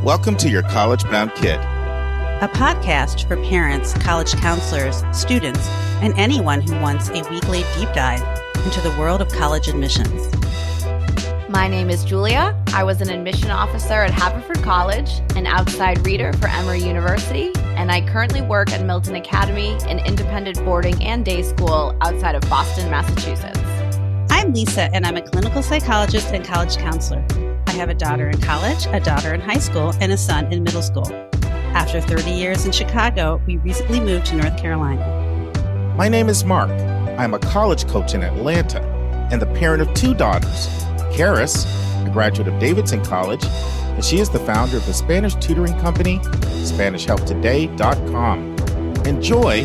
Welcome to Your College Bound Kid, a podcast for parents, college counselors, students, and anyone who wants a weekly deep dive into the world of college admissions. My name is Julia. I was an admission officer at Haverford College, an outside reader for Emory University, and I currently work at Milton Academy, an independent boarding and day school outside of Boston, Massachusetts. I'm Lisa, and I'm a clinical psychologist and college counselor. I have a daughter in college, a daughter in high school, and a son in middle school. After 30 years in Chicago, we recently moved to North Carolina. My name is Mark. I'm a college coach in Atlanta and the parent of two daughters. Karis, a graduate of Davidson College, and she is the founder of the Spanish tutoring company, SpanishHelpToday.com. And Joy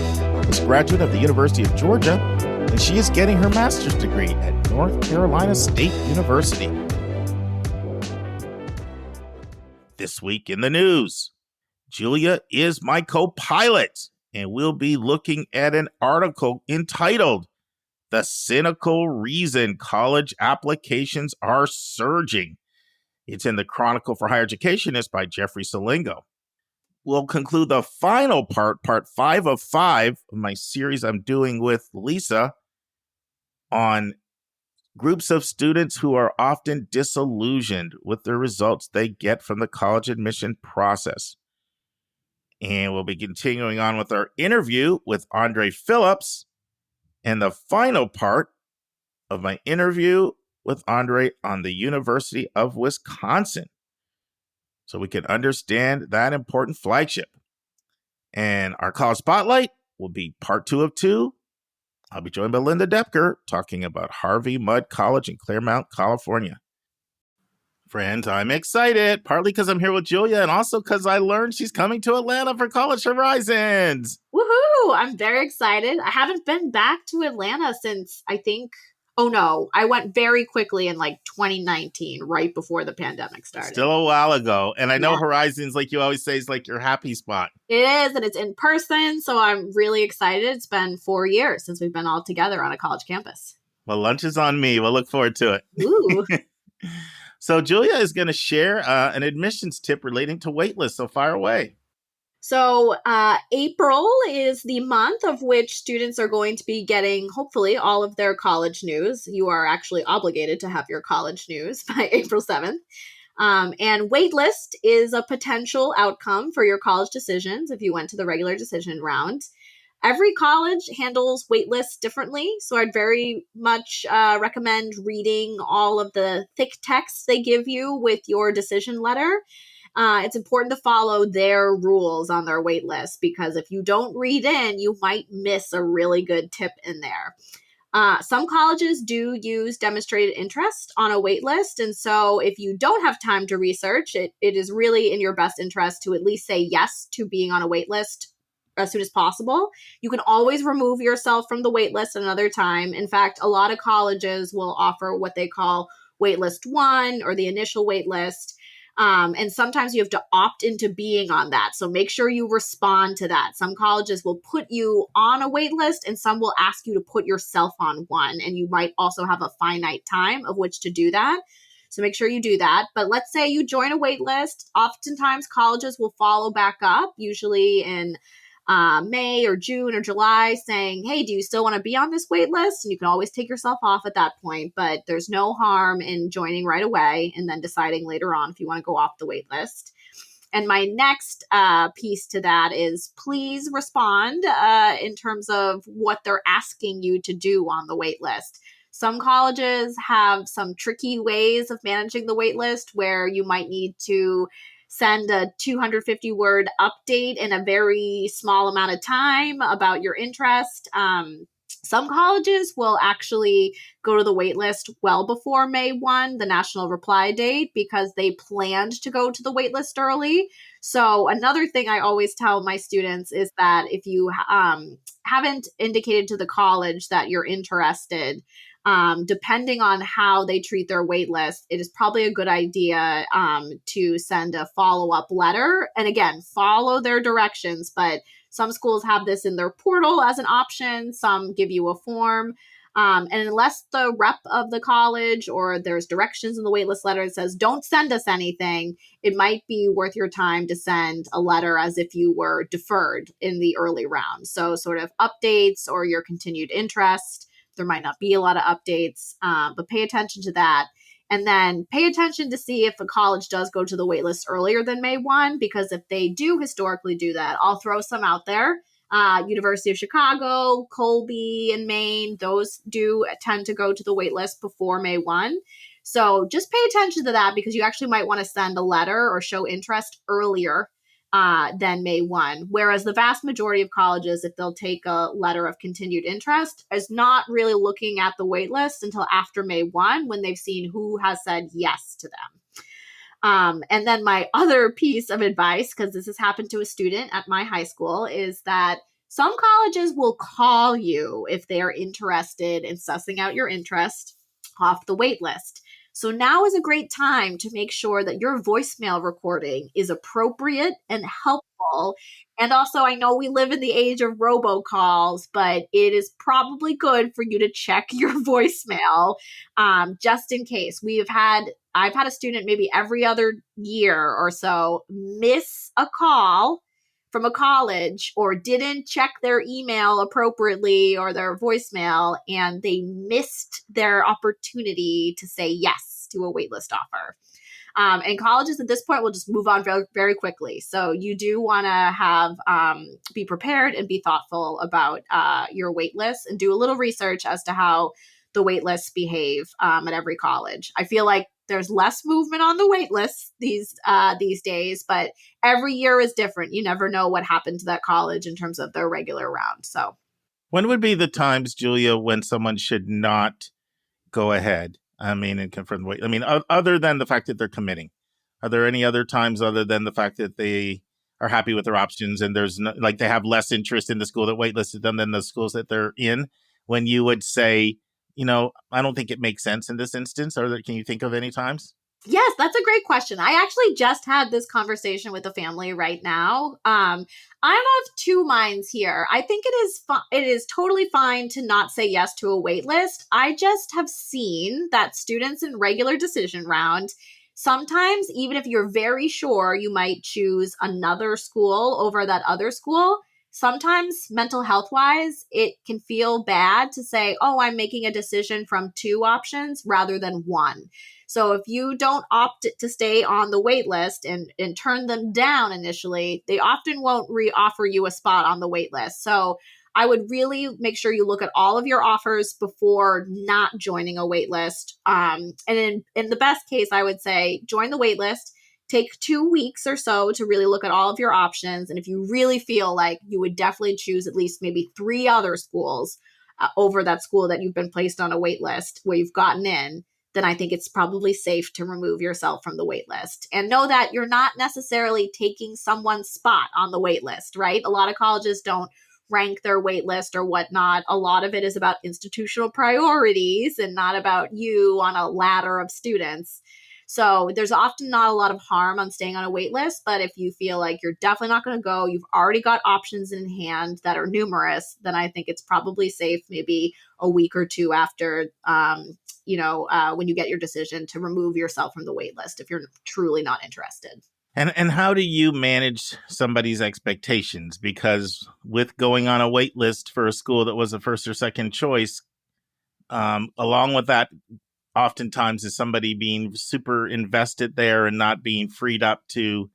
is a graduate of the University of Georgia, and she is getting her master's degree at North Carolina State University. This week in the news, Julia is my co-pilot, and we'll be looking at an article entitled "The Cynical Reason College Applications Are Surging." It's in the Chronicle for Higher Educationists by Jeffrey Selingo. We'll conclude the final part 5 of 5 of my series I'm doing with Lisa on groups of students who are often disillusioned with the results they get from the college admission process. And we'll be continuing on with our interview with Andre Phillips and the final part of my interview with Andre on the University of Wisconsin, so we can understand that important flagship. And our college spotlight will be part 2 of 2. I'll be joined by Lynda talking about Harvey Mudd College in Claremont, California. Friends, I'm excited, partly because I'm here with Julia and also because I learned she's coming to Atlanta for College Horizons. Woohoo! I'm very excited. I haven't been back to Atlanta since, I went very quickly in 2019, right before the pandemic started. Still a while ago. And I know Horizons, like you always say, is like your happy spot. It is, and it's in person, so I'm really excited. It's been 4 years since we've been all together on a college campus. Well, lunch is on me. We'll look forward to it. Ooh. So Julia is going to share an admissions tip relating to waitlists, so fire away. So April is the month of which students are going to be getting, hopefully, all of their college news. You are actually obligated to have your college news by April 7th. And waitlist is a potential outcome for your college decisions if you went to the regular decision round. Every college handles waitlists differently, so I'd very much recommend reading all of the thick texts they give you with your decision letter. It's important to follow their rules on their wait list, because if you don't read in, you might miss a really good tip in there. Some colleges do use demonstrated interest on a wait list. And so if you don't have time to research, it is really in your best interest to at least say yes to being on a wait list as soon as possible. You can always remove yourself from the wait list another time. In fact, a lot of colleges will offer what they call waitlist 1 or the initial wait list. And sometimes you have to opt into being on that. So make sure you respond to that. Some colleges will put you on a wait list and some will ask you to put yourself on one. And you might also have a finite time of which to do that. So make sure you do that. But let's say you join a wait list. Oftentimes colleges will follow back up, usually in May or June or July, saying, hey, do you still want to be on this wait list? And you can always take yourself off at that point, but there's no harm in joining right away and then deciding later on if you want to go off the wait list. And my next piece to that is please respond in terms of what they're asking you to do on the wait list. Some colleges have some tricky ways of managing the wait list where you might need to send a 250-word update in a very small amount of time about your interest. Some colleges will actually go to the wait list well before May 1, the national reply date, because they planned to go to the wait list early. So another thing I always tell my students is that if you haven't indicated to the college that you're interested, depending on how they treat their wait list, it is probably a good idea to send a follow-up letter. And again, follow their directions, but some schools have this in their portal as an option. Some give you a form. And unless the rep of the college or there's directions in the waitlist letter that says, don't send us anything, it might be worth your time to send a letter as if you were deferred in the early round. So sort of updates or your continued interest. There might not be a lot of updates, but pay attention to that. And then pay attention to see if a college does go to the waitlist earlier than May 1, because if they do historically do that, I'll throw some out there. University of Chicago, Colby in Maine, those do tend to go to the waitlist before May 1. So just pay attention to that, because you actually might want to send a letter or show interest earlier than May 1. Whereas the vast majority of colleges, if they'll take a letter of continued interest, is not really looking at the waitlist until after May 1, when they've seen who has said yes to them. And then my other piece of advice, because this has happened to a student at my high school, is that some colleges will call you if they are interested in sussing out your interest off the wait list. So now is a great time to make sure that your voicemail recording is appropriate and helpful. And also, I know we live in the age of robocalls, but it is probably good for you to check your voicemail just in case. I've had a student maybe every other year or so miss a call from a college or didn't check their email appropriately or their voicemail, and they missed their opportunity to say yes to a waitlist offer. And colleges at this point will just move on very, very quickly. So you do want to be prepared and be thoughtful about your waitlist, and do a little research as to how the waitlists behave at every college. I feel like there's less movement on the wait list these days, but every year is different. You never know what happened to that college in terms of their regular round. So When would be the times, Julia, when someone should not go ahead? And confirm the wait. Other than the fact that they're committing, are there any other times other than the fact that they are happy with their options and there's they have less interest in the school that waitlisted them than the schools that they're in, when you would say, I don't think it makes sense in this instance? Can you think of any times? Yes, that's a great question. I actually just had this conversation with a family right now. I'm of two minds here. I think it is totally fine to not say yes to a wait list. I just have seen that students in regular decision round, sometimes even if you're very sure you might choose another school over that other school, sometimes mental health wise, it can feel bad to say, oh, I'm making a decision from two options rather than one. So if you don't opt to stay on the wait list and turn them down initially, they often won't re-offer you a spot on the wait list. So I would really make sure you look at all of your offers before not joining a wait list. And in the best case, I would say join the wait list. Take 2 weeks or so to really look at all of your options. And if you really feel like you would definitely choose at least maybe 3 other schools over that school that you've been placed on a wait list where you've gotten in, then I think it's probably safe to remove yourself from the wait list. And know that you're not necessarily taking someone's spot on the wait list, right? A lot of colleges don't rank their wait list or whatnot. A lot of it is about institutional priorities and not about you on a ladder of students. So there's often not a lot of harm on staying on a wait list, but if you feel like you're definitely not going to go, you've already got options in hand that are numerous, then I think it's probably safe maybe a week or two after, when you get your decision, to remove yourself from the wait list if you're truly not interested. And how do you manage somebody's expectations? Because with going on a wait list for a school that was a first or second choice, along with that, oftentimes is somebody being super invested there and not being freed up to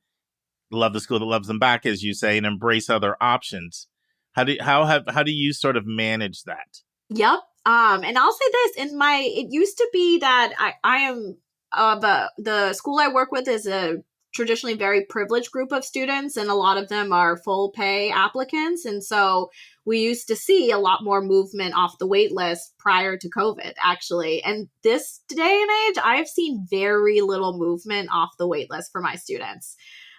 love the school that loves them back, as you say, and embrace other options. How do you sort of manage that? Yep. And I'll say this, it used to be that I am the school I work with is a traditionally very privileged group of students, and a lot of them are full pay applicants. And so we used to see a lot more movement off the wait list prior to COVID, actually. And this day and age, I've seen very little movement off the wait list for my students.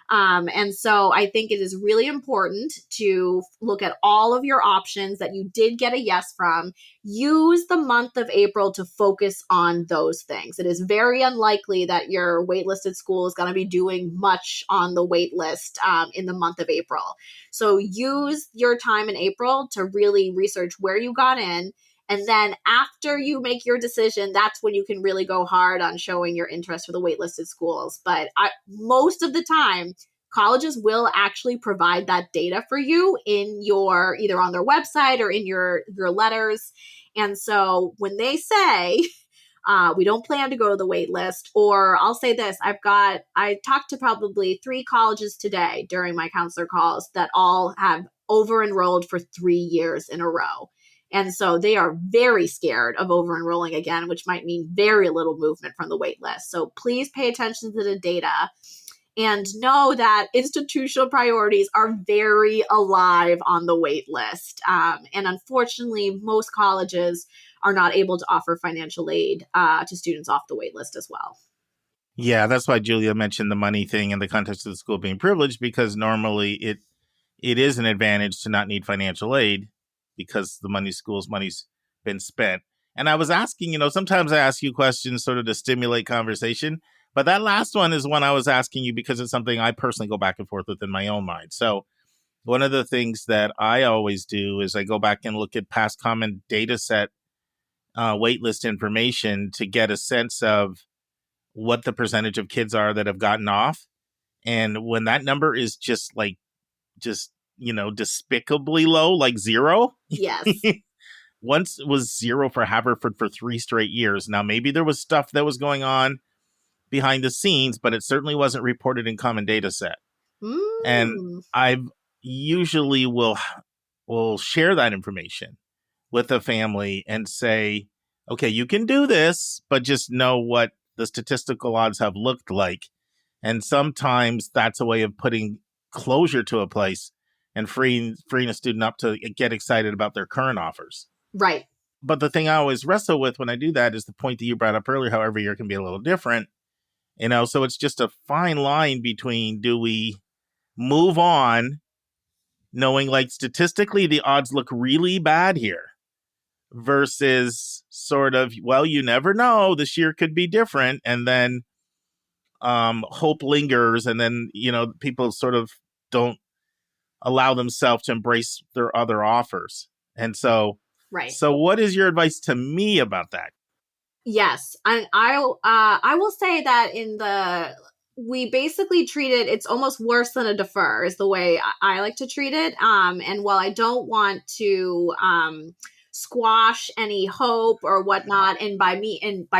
And so I think it is really important to look at all of your options that you did get a yes from. Use the month of April to focus on those things. It is very unlikely that your waitlisted school is going to be doing much on the wait list in the month of April. So use your time in April to really research where you got in And then after you make your decision, that's when you can really go hard on showing your interest for the waitlisted schools. But most of the time, colleges will actually provide that data for you in your, either on their website or in your letters. And so when they say, we don't plan to go to the wait list, or I'll say this, I talked to probably 3 colleges today during my counselor calls that all have over enrolled for 3 years in a row. And so they are very scared of over enrolling again, which might mean very little movement from the wait list. So please pay attention to the data and know that institutional priorities are very alive on the wait list. And unfortunately, most colleges are not able to offer financial aid to students off the wait list as well. Yeah, that's why Julia mentioned the money thing in the context of the school being privileged, because normally it is an advantage to not need financial aid because the school's money's been spent. And I was asking, sometimes I ask you questions sort of to stimulate conversation, but that last one is one I was asking you because it's something I personally go back and forth with in my own mind. So one of the things that I always do is I go back and look at past common data set waitlist information to get a sense of what the percentage of kids are that have gotten off. And when that number is just despicably low, like 0. Yes. Once it was 0 for Haverford for 3 straight years. Now, maybe there was stuff that was going on behind the scenes, but it certainly wasn't reported in common data set. And I usually will share that information with a family and say, okay, you can do this, but just know what the statistical odds have looked like. And sometimes that's a way of putting closure to a place and freeing a student up to get excited about their current offers. Right. But the thing I always wrestle with when I do that is the point that you brought up earlier, how every year can be a little different. So it's just a fine line between, do we move on knowing like statistically the odds look really bad here versus sort of, well, you never know, this year could be different. And then hope lingers. And then, people sort of don't allow themselves to embrace their other offers. And so, right. So what is your advice to me about that? Yes. And I will say that we basically treat it, it's almost worse than a defer is the way I like to treat it. And while I don't want to squash any hope or whatnot, and by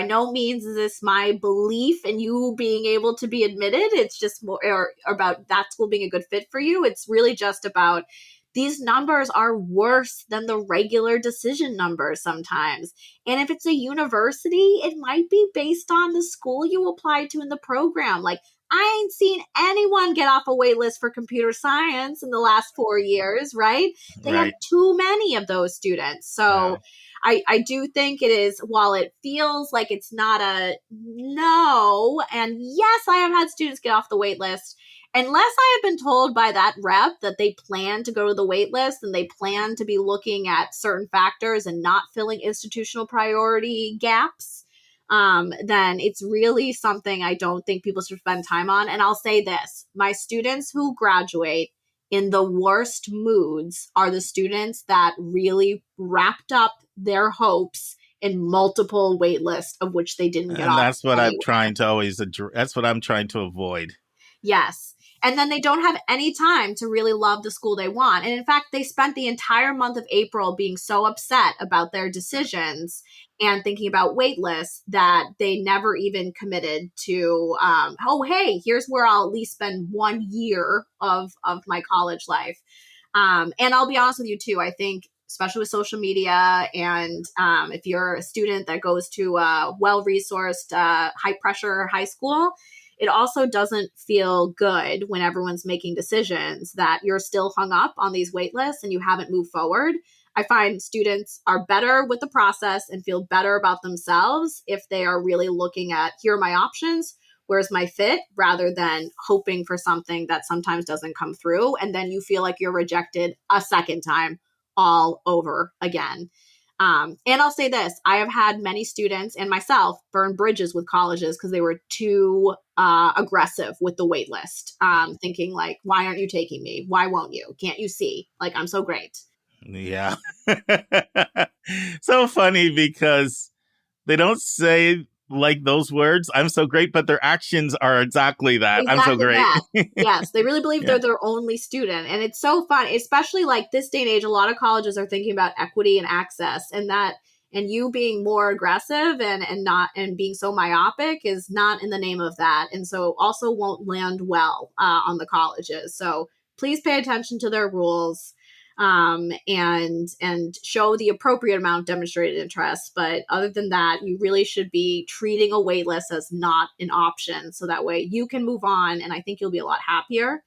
no means is this my belief in you being able to be admitted, it's just more about that school being a good fit for you. It's really just about these numbers are worse than the regular decision numbers sometimes. And if it's a university, it might be based on the school you applied to in the program. Like, I ain't seen anyone get off a wait list for computer science in the last 4 years, right? They have too many of those students. So I do think it is, while it feels like it's not a no, and yes, I have had students get off the wait list, unless I have been told by that rep that they plan to go to the wait list and they plan to be looking at certain factors and not filling institutional priority gaps, then it's really something I don't think people should spend time on. And I'll say this, my students who graduate in the worst moods are the students that really wrapped up their hopes in multiple wait lists of which they didn't get off. And that's what I'm trying to that's what I'm trying to avoid. Yes. And then they don't have any time to really love the school they want. And in fact, they spent the entire month of April being so upset about their decisions and thinking about wait lists that they never even committed to, oh, hey, here's where I'll at least spend 1 year of my college life. And I'll be honest with you, too. I think, especially with social media, and if you're a student that goes to a well-resourced, high-pressure high school, it also doesn't feel good when everyone's making decisions that you're still hung up on these wait lists and you haven't moved forward. I find students are better with the process and feel better about themselves if they are really looking at, here are my options, where's my fit, rather than hoping for something that sometimes doesn't come through. And then you feel like you're rejected a second time all over again. And I'll say this, I have had many students and myself burn bridges with colleges because they were too aggressive with the wait list, thinking like, why aren't you taking me? Why won't you? Can't you see? Like, I'm so great. Yeah. So funny because they don't say like those words, I'm so great, but their actions are exactly that. I'm so Exactly great. that. Yes, they really believe Yeah. they're their only student. And it's so fun, especially like this day and age, a lot of colleges are thinking about equity and access, and you being more aggressive and not and being so myopic is not in the name of that. And so also won't land well on the colleges. So please pay attention to their rules, and show the appropriate amount of demonstrated interest. But other than that, you really should be treating a wait list as not an option. So that way you can move on. And I think you'll be a lot happier.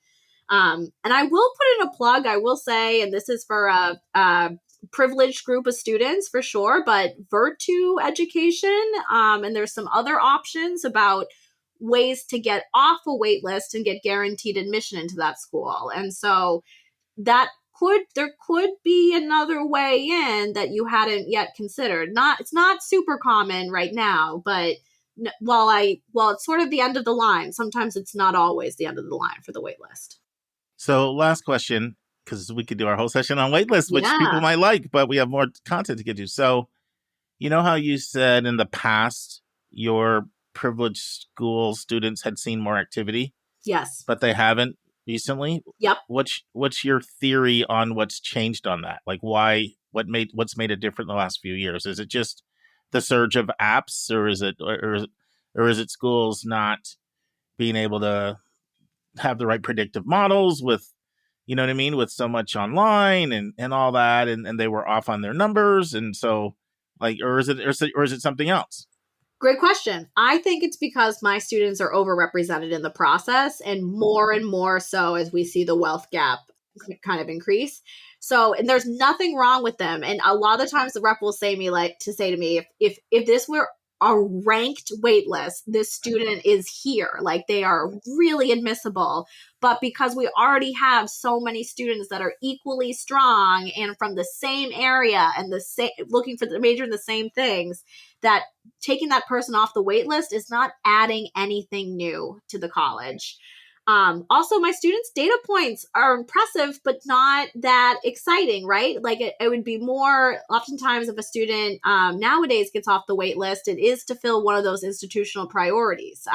And I will put in a plug, I will say, and this is for a privileged group of students for sure, but Virtu education, and there's some other options about ways to get off a wait list and get guaranteed admission into that school. And so there could be another way in that you hadn't yet considered. It's not super common right now, but while it's sort of the end of the line, sometimes it's not always the end of the line for the wait list. So last question, because we could do our whole session on waitlists, which Yeah. people might like, but we have more content to get to. So you know how you said in the past your privileged school students had seen more activity, Yes. but they haven't recently? Yep. What's your theory on what's changed on that? Like what's made it different in the last few years? Is it just the surge of apps, or is it schools not being able to have the right predictive models with, you know what I mean, with so much online and all that, and they were off on their numbers, and so like, or is it something else? Great question. I think it's because my students are overrepresented in the process, and more so as we see the wealth gap kind of increase. So, and there's nothing wrong with them. And a lot of the times the rep will say to me, if this were a ranked wait list, this student is here. Like, they are really admissible. But because we already have so many students that are equally strong and from the same area and looking for the major in the same things, that taking that person off the wait list is not adding anything new to the college. Also, my students' data points are impressive, but not that exciting, right? Like it would be more, oftentimes if a student nowadays gets off the wait list, it is to fill one of those institutional priorities.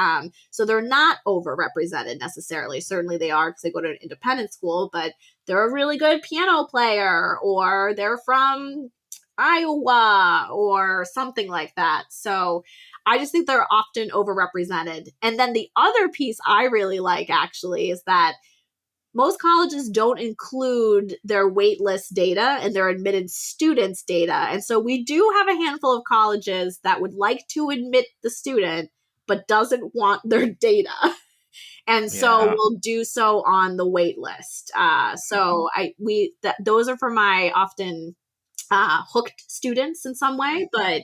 So they're not overrepresented necessarily. Certainly they are because they go to an independent school, but they're a really good piano player, or they're from Iowa or something like that. So I just think they're often overrepresented. And then the other piece I really like actually is that most colleges don't include their waitlist data and their admitted students data. And so we do have a handful of colleges that would like to admit the student, but doesn't want their data. And so we'll do so on the wait list. Those are for my often hooked students in some way, but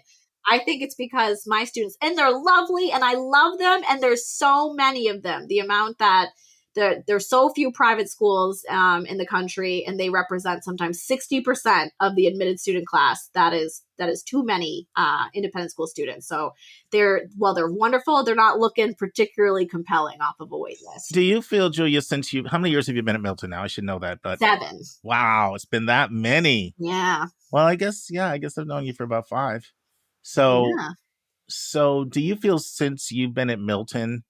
I think it's because my students, and they're lovely and I love them, and there's so many of them, the amount that there's so few private schools in the country, and they represent sometimes 60% of the admitted student class. That is too many independent school students. So they're wonderful, they're not looking particularly compelling off of a wait list. Do you feel, Julia, how many years have you been at Milton now? I should know that, but 7. Wow, it's been that many. Yeah. Well, I guess I've known you for about 5. So, Yeah. so do you feel since you've been at Milton,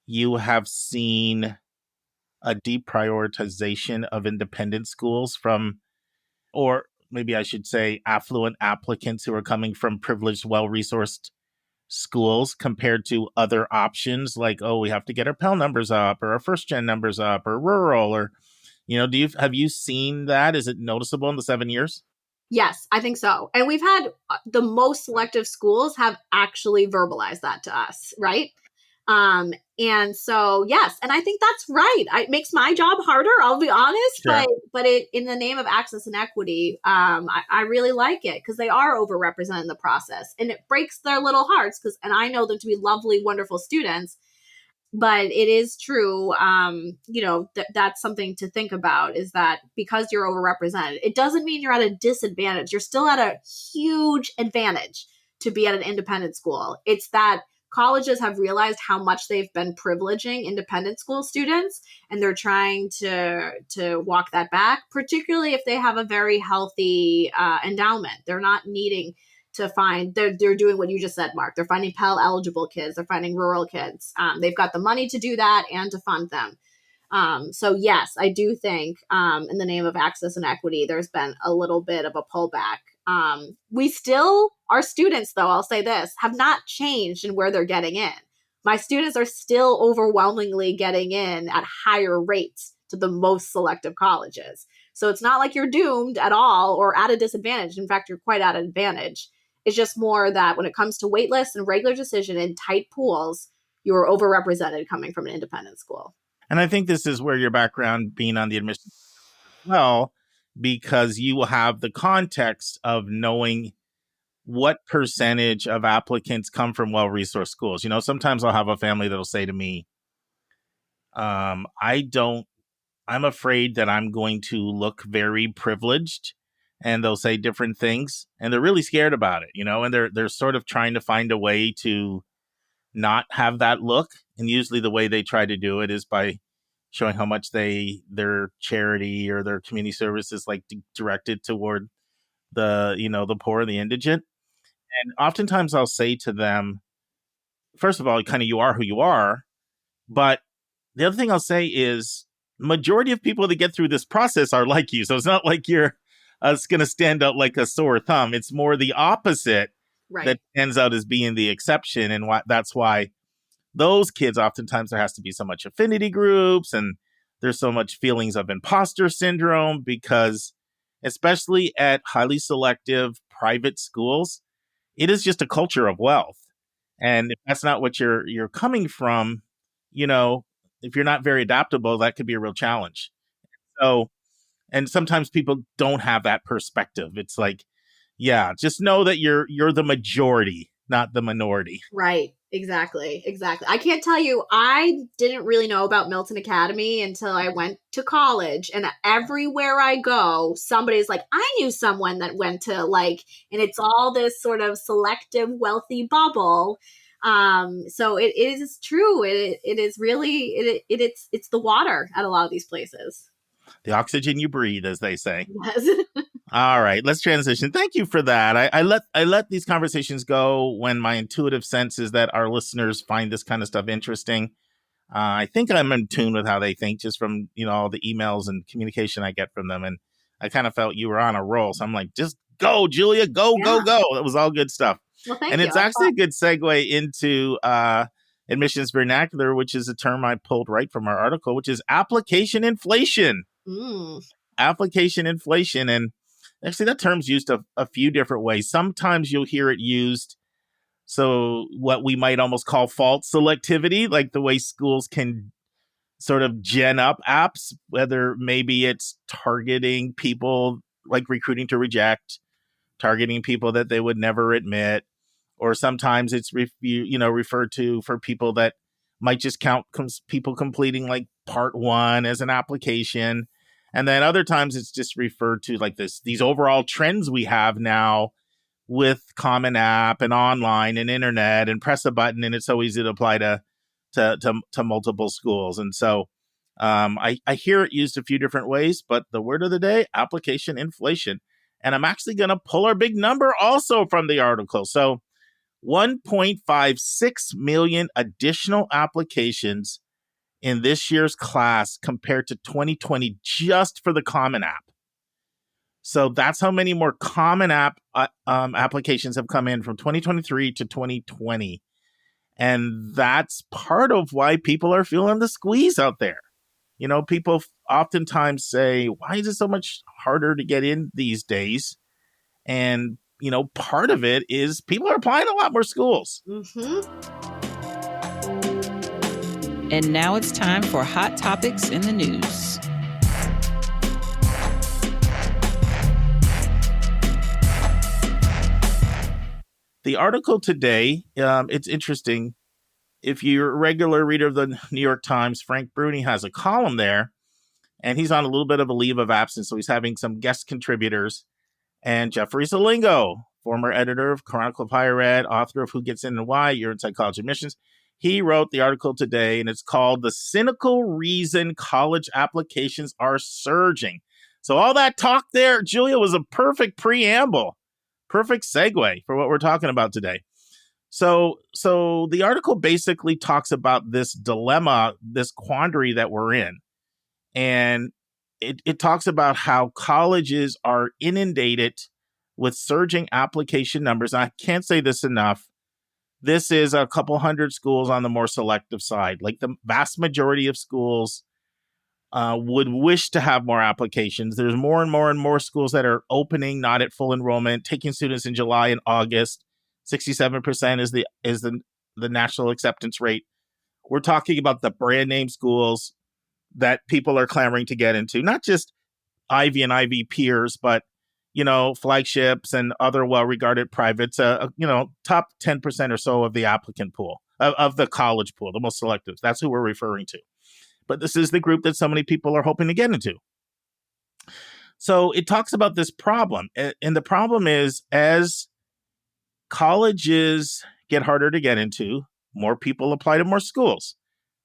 you have seen a deprioritization of independent schools from, or maybe I should say, affluent applicants who are coming from privileged, well-resourced schools compared to other options like, oh, we have to get our Pell numbers up, or our first gen numbers up, or rural, or, have you seen that? Is it noticeable in the 7 years? Yes, I think so. And we've had the most selective schools have actually verbalized that to us, right? And so, yes, and I think that's right. It makes my job harder, I'll be honest, Sure. but it, in the name of access and equity, I really like it because they are overrepresented in the process, and it breaks their little hearts and I know them to be lovely, wonderful students. But it is true, that's something to think about, is that because you're overrepresented, it doesn't mean you're at a disadvantage. You're still at a huge advantage to be at an independent school. It's that colleges have realized how much they've been privileging independent school students, and they're trying to walk that back, particularly if they have a very healthy endowment. They're not needing to find, they're doing what you just said, Mark. They're finding Pell eligible kids. They're finding rural kids. They've got the money to do that and to fund them. So yes, I do think in the name of access and equity, there's been a little bit of a pullback. We still, our students, though, I'll say this, have not changed in where they're getting in. My students are still overwhelmingly getting in at higher rates to the most selective colleges. So it's not like you're doomed at all or at a disadvantage. In fact, you're quite at an advantage. It's just more that when it comes to wait lists and regular decision in tight pools, you're overrepresented coming from an independent school. And I think this is where your background being on the admissions as well, because you will have the context of knowing what percentage of applicants come from well-resourced schools. You know, sometimes I'll have a family that'll say to me, I'm afraid that I'm going to look very privileged, and they'll say different things, and they're really scared about it, you know, and they're sort of trying to find a way to not have that look. And usually the way they try to do it is by showing how much their charity or their community service is like directed toward the poor and the indigent. And oftentimes I'll say to them, first of all, kind of, you are who you are. But the other thing I'll say is majority of people that get through this process are like you. So it's not like you're going to stand out like a sore thumb. It's more the opposite. Right. That ends out as being the exception. And that's why those kids, oftentimes there has to be so much affinity groups and there's so much feelings of imposter syndrome, because especially at highly selective private schools, it is just a culture of wealth. And if that's not what you're coming from, you know, if you're not very adaptable, that could be a real challenge. So, and sometimes people don't have that perspective. It's like, yeah, just know that you're the majority, not the minority. Right. Exactly. I can't tell you, I didn't really know about Milton Academy until I went to college, and everywhere I go, somebody's like, I knew someone that went to and it's all this sort of selective, wealthy bubble. So it is true. It is really, it's the water at a lot of these places. The oxygen you breathe, as they say. Yes. All right, let's transition. Thank you for that. I let these conversations go when my intuitive sense is that our listeners find this kind of stuff interesting. I think I'm in tune with how they think just from, all the emails and communication I get from them. And I kind of felt you were on a roll. So I'm like, just go, Julia, go. That was all good stuff. Well, thank you. And it's actually a good segue into admissions vernacular, which is a term I pulled right from our article, which is application inflation. Application inflation. And actually, that term's used a few different ways. Sometimes you'll hear it used, so what we might almost call false selectivity, like the way schools can sort of gen up apps, whether maybe it's targeting people, like recruiting to reject, targeting people that they would never admit, or sometimes it's referred to for people that might just count people completing like part one as an application. And then other times it's just referred to like these overall trends we have now with Common App and online and internet, and press a button and it's so easy to apply to multiple schools. And so I hear it used a few different ways, but the word of the day, application inflation. And I'm actually going to pull our big number also from the article. So 1.56 million additional applications in this year's class compared to 2020 just for the Common App. So that's how many more Common App applications have come in from 2023 to 2020. And that's part of why people are feeling the squeeze out there. People oftentimes say, why is it so much harder to get in these days? And, part of it is people are applying to a lot more schools. Mm-hmm. And now it's time for Hot Topics in the News. The article today, it's interesting. If you're a regular reader of the New York Times, Frank Bruni has a column there, and he's on a little bit of a leave of absence, so he's having some guest contributors. And Jeffrey Selingo, former editor of Chronicle of Higher Ed, author of Who Gets In and Why, Your Inside College Admissions. He wrote the article today, and it's called The Cynical Reason College Applications Are Surging. So all that talk there, Julia, was a perfect preamble, perfect segue for what we're talking about today. So the article basically talks about this dilemma, this quandary that we're in. And it talks about how colleges are inundated with surging application numbers. And I can't say this enough. This is a couple hundred schools on the more selective side. Like the vast majority of schools would wish to have more applications. There's more and more schools that are opening, not at full enrollment, taking students in July and August. 67% is the national acceptance rate. We're talking about the brand name schools that people are clamoring to get into, not just Ivy and Ivy peers, but flagships and other well-regarded privates, top 10% or so of the applicant pool, of the college pool, the most selective. That's who we're referring to. But this is the group that so many people are hoping to get into. So it talks about this problem. And the problem is, as colleges get harder to get into, more people apply to more schools.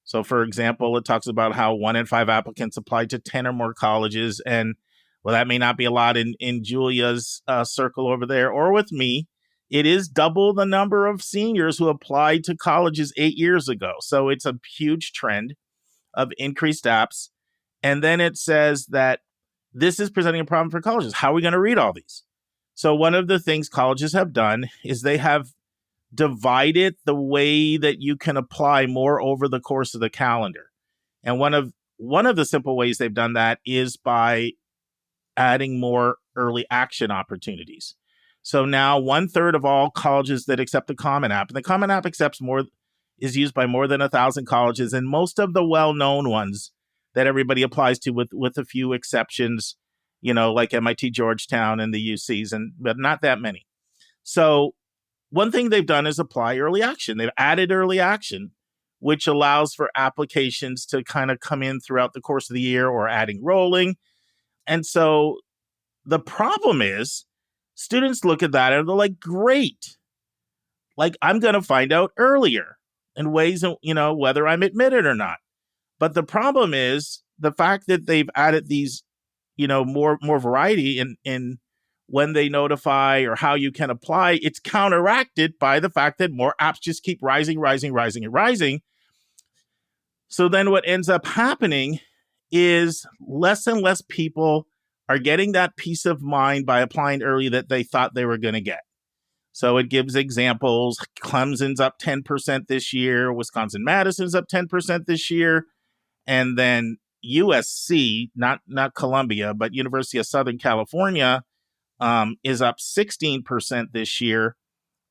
So, for example, it talks about how 1 in 5 applicants apply to 10 or more colleges. And well, that may not be a lot in Julia's circle over there or with me. It is double the number of seniors who applied to colleges 8 years ago. So it's a huge trend of increased apps. And then it says that this is presenting a problem for colleges. How are we going to read all these? So one of the things colleges have done is they have divided the way that you can apply more over the course of the calendar. And one of the simple ways they've done that is by adding more early action opportunities. So now 1/3 of all colleges that accept the Common App, and the Common App is used by more than 1,000 colleges, and most of the well-known ones that everybody applies to with a few exceptions, like MIT, Georgetown, and the UCs, but not that many. So one thing they've done is apply early action. They've added early action, which allows for applications to kind of come in throughout the course of the year or adding rolling. And so the problem is students look at that and they're like, great. Like, I'm going to find out earlier in ways, whether I'm admitted or not. But the problem is the fact that they've added these, more variety in when they notify or how you can apply. It's counteracted by the fact that more apps just keep rising. So then what ends up happening is less and less people are getting that peace of mind by applying early that they thought they were going to get. So it gives examples. Clemson's up 10% this year. Wisconsin-Madison's up 10% this year. And then USC, not Columbia, but University of Southern California, is up 16% this year.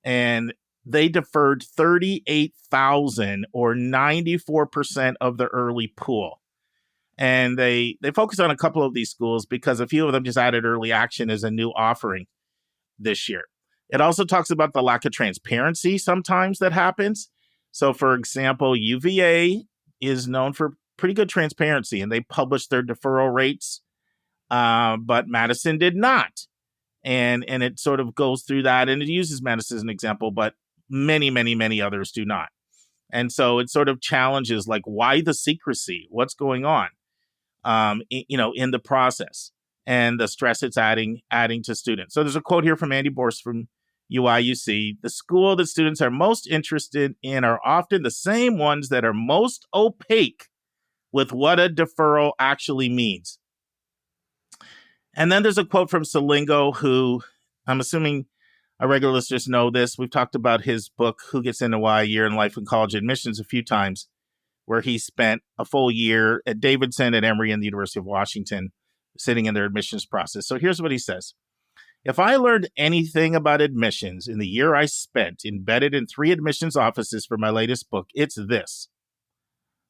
And they deferred 38,000 or 94% of the early pool. And they focus on a couple of these schools because a few of them just added early action as a new offering this year. It also talks about the lack of transparency sometimes that happens. So, for example, UVA is known for pretty good transparency, and they published their deferral rates, but Madison did not. And it sort of goes through that, and it uses Madison as an example, but many others do not. And so it sort of challenges, like, why the secrecy? What's going on, in the process, and the stress it's adding to students. So there's a quote here from Andy Borst from UIUC. The school that students are most interested in are often the same ones that are most opaque with what a deferral actually means. And then there's a quote from Selingo, who I'm assuming our regular listeners know this. We've talked about his book, Who Gets Into Why, A Year in Life in College Admissions, a few times, where he spent a full year at Davidson, at Emory, and the University of Washington, sitting in their admissions process. So here's what he says. If I learned anything about admissions in the year I spent embedded in 3 admissions offices for my latest book, it's this.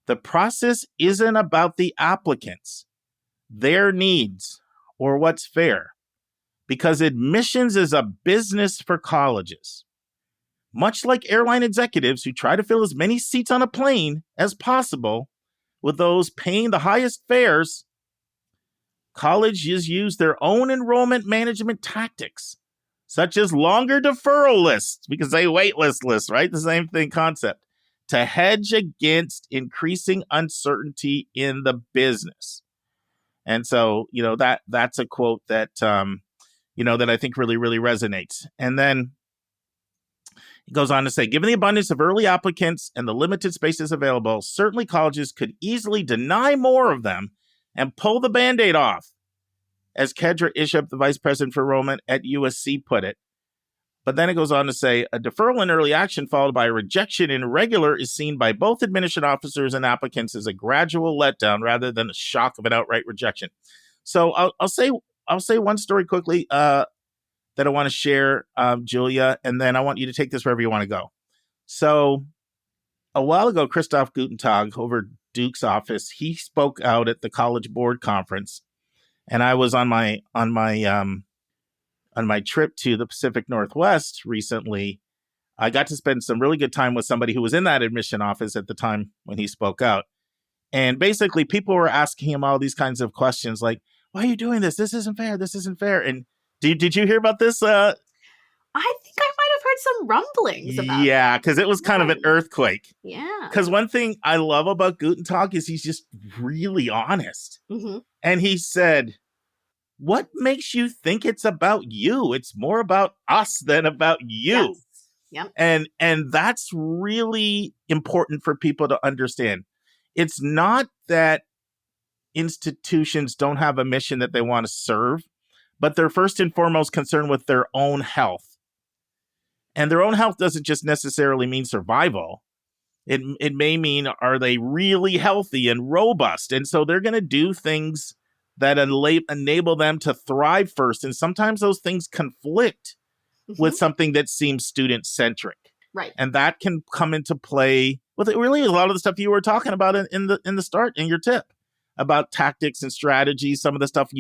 The process isn't about the applicants, their needs, or what's fair, because admissions is a business for colleges. Much like airline executives who try to fill as many seats on a plane as possible with those paying the highest fares, colleges use their own enrollment management tactics, such as longer deferral lists, because they wait lists, right? The same thing concept, to hedge against increasing uncertainty in the business. And so, that's a quote that, that I think really, really resonates. And then it goes on to say, given the abundance of early applicants and the limited spaces available, certainly colleges could easily deny more of them and pull the Band-Aid off, as Kedra Isham, the vice president for enrollment at USC, put it. But then it goes on to say, a deferral in early action followed by a rejection in regular is seen by both admission officers and applicants as a gradual letdown rather than a shock of an outright rejection. So I'll say one story quickly that I want to share, Julia, and then I want you to take this wherever you want to go. So a while ago, Christoph Gutentag over Duke's office, he spoke out at the College Board Conference, and I was on my trip to the Pacific Northwest recently. I got to spend some really good time with somebody who was in that admission office at the time when he spoke out. And basically, people were asking him all these kinds of questions like, why are you doing this? This isn't fair. This isn't fair. And did you hear about this? I think I might have heard some rumblings about Yeah, because it was kind of an earthquake. Yeah. Because one thing I love about Gutentag is he's just really honest. Mm-hmm. And he said, what makes you think it's about you? It's more about us than about you. Yes. Yep. And that's really important for people to understand. It's not that institutions don't have a mission that they want to serve, but they're first and foremost concerned with their own health. And their own health doesn't just necessarily mean survival. It may mean, are they really healthy and robust? And so they're going to do things that enable them to thrive first. And sometimes those things conflict with something that seems student-centric. Right. And that can come into play with really a lot of the stuff you were talking about in the start, in your tip, about tactics and strategies. Some of the stuff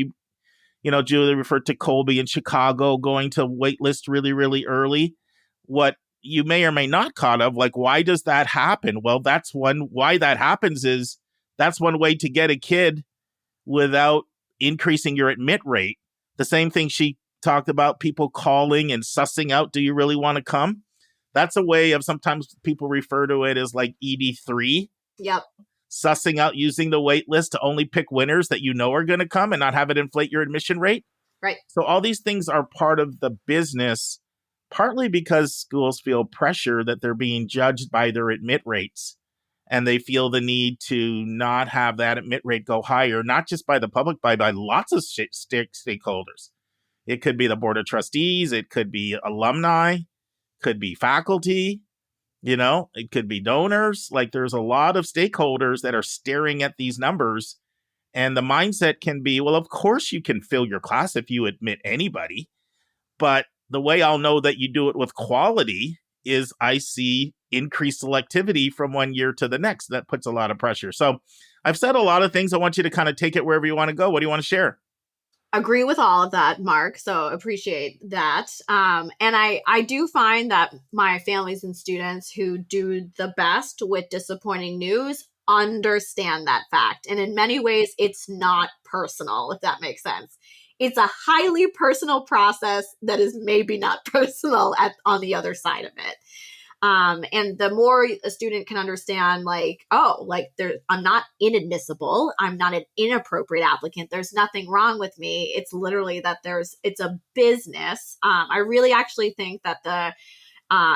Julie referred to Colby in Chicago going to waitlist really, really early. What you may or may not caught of, like, why does that happen? Well, why that happens is that's one way to get a kid without increasing your admit rate. The same thing she talked about, people calling and sussing out, do you really want to come? That's a way of, sometimes people refer to it as like ED3. Yep. Sussing out, using the wait list to only pick winners that you know are going to come and not have it inflate your admission rate. Right. So all these things are part of the business, partly because schools feel pressure that they're being judged by their admit rates. And they feel the need to not have that admit rate go higher, not just by the public, by lots of stakeholders. It could be the board of trustees. It could be alumni. Could be faculty. It could be donors. Like, there's a lot of stakeholders that are staring at these numbers. And the mindset can be, well, of course you can fill your class if you admit anybody. But the way I'll know that you do it with quality is I see increased selectivity from one year to the next. That puts a lot of pressure. So I've said a lot of things. I want you to kind of take it wherever you want to go. What do you want to share? Agree with all of that, Mark. So appreciate that. And I do find that my families and students who do the best with disappointing news understand that fact. And in many ways, it's not personal, if that makes sense. It's a highly personal process that is maybe not personal on the other side of it. And the more a student can understand, I'm not inadmissible. I'm not an inappropriate applicant. There's nothing wrong with me. It's literally that it's a business. I really actually think that the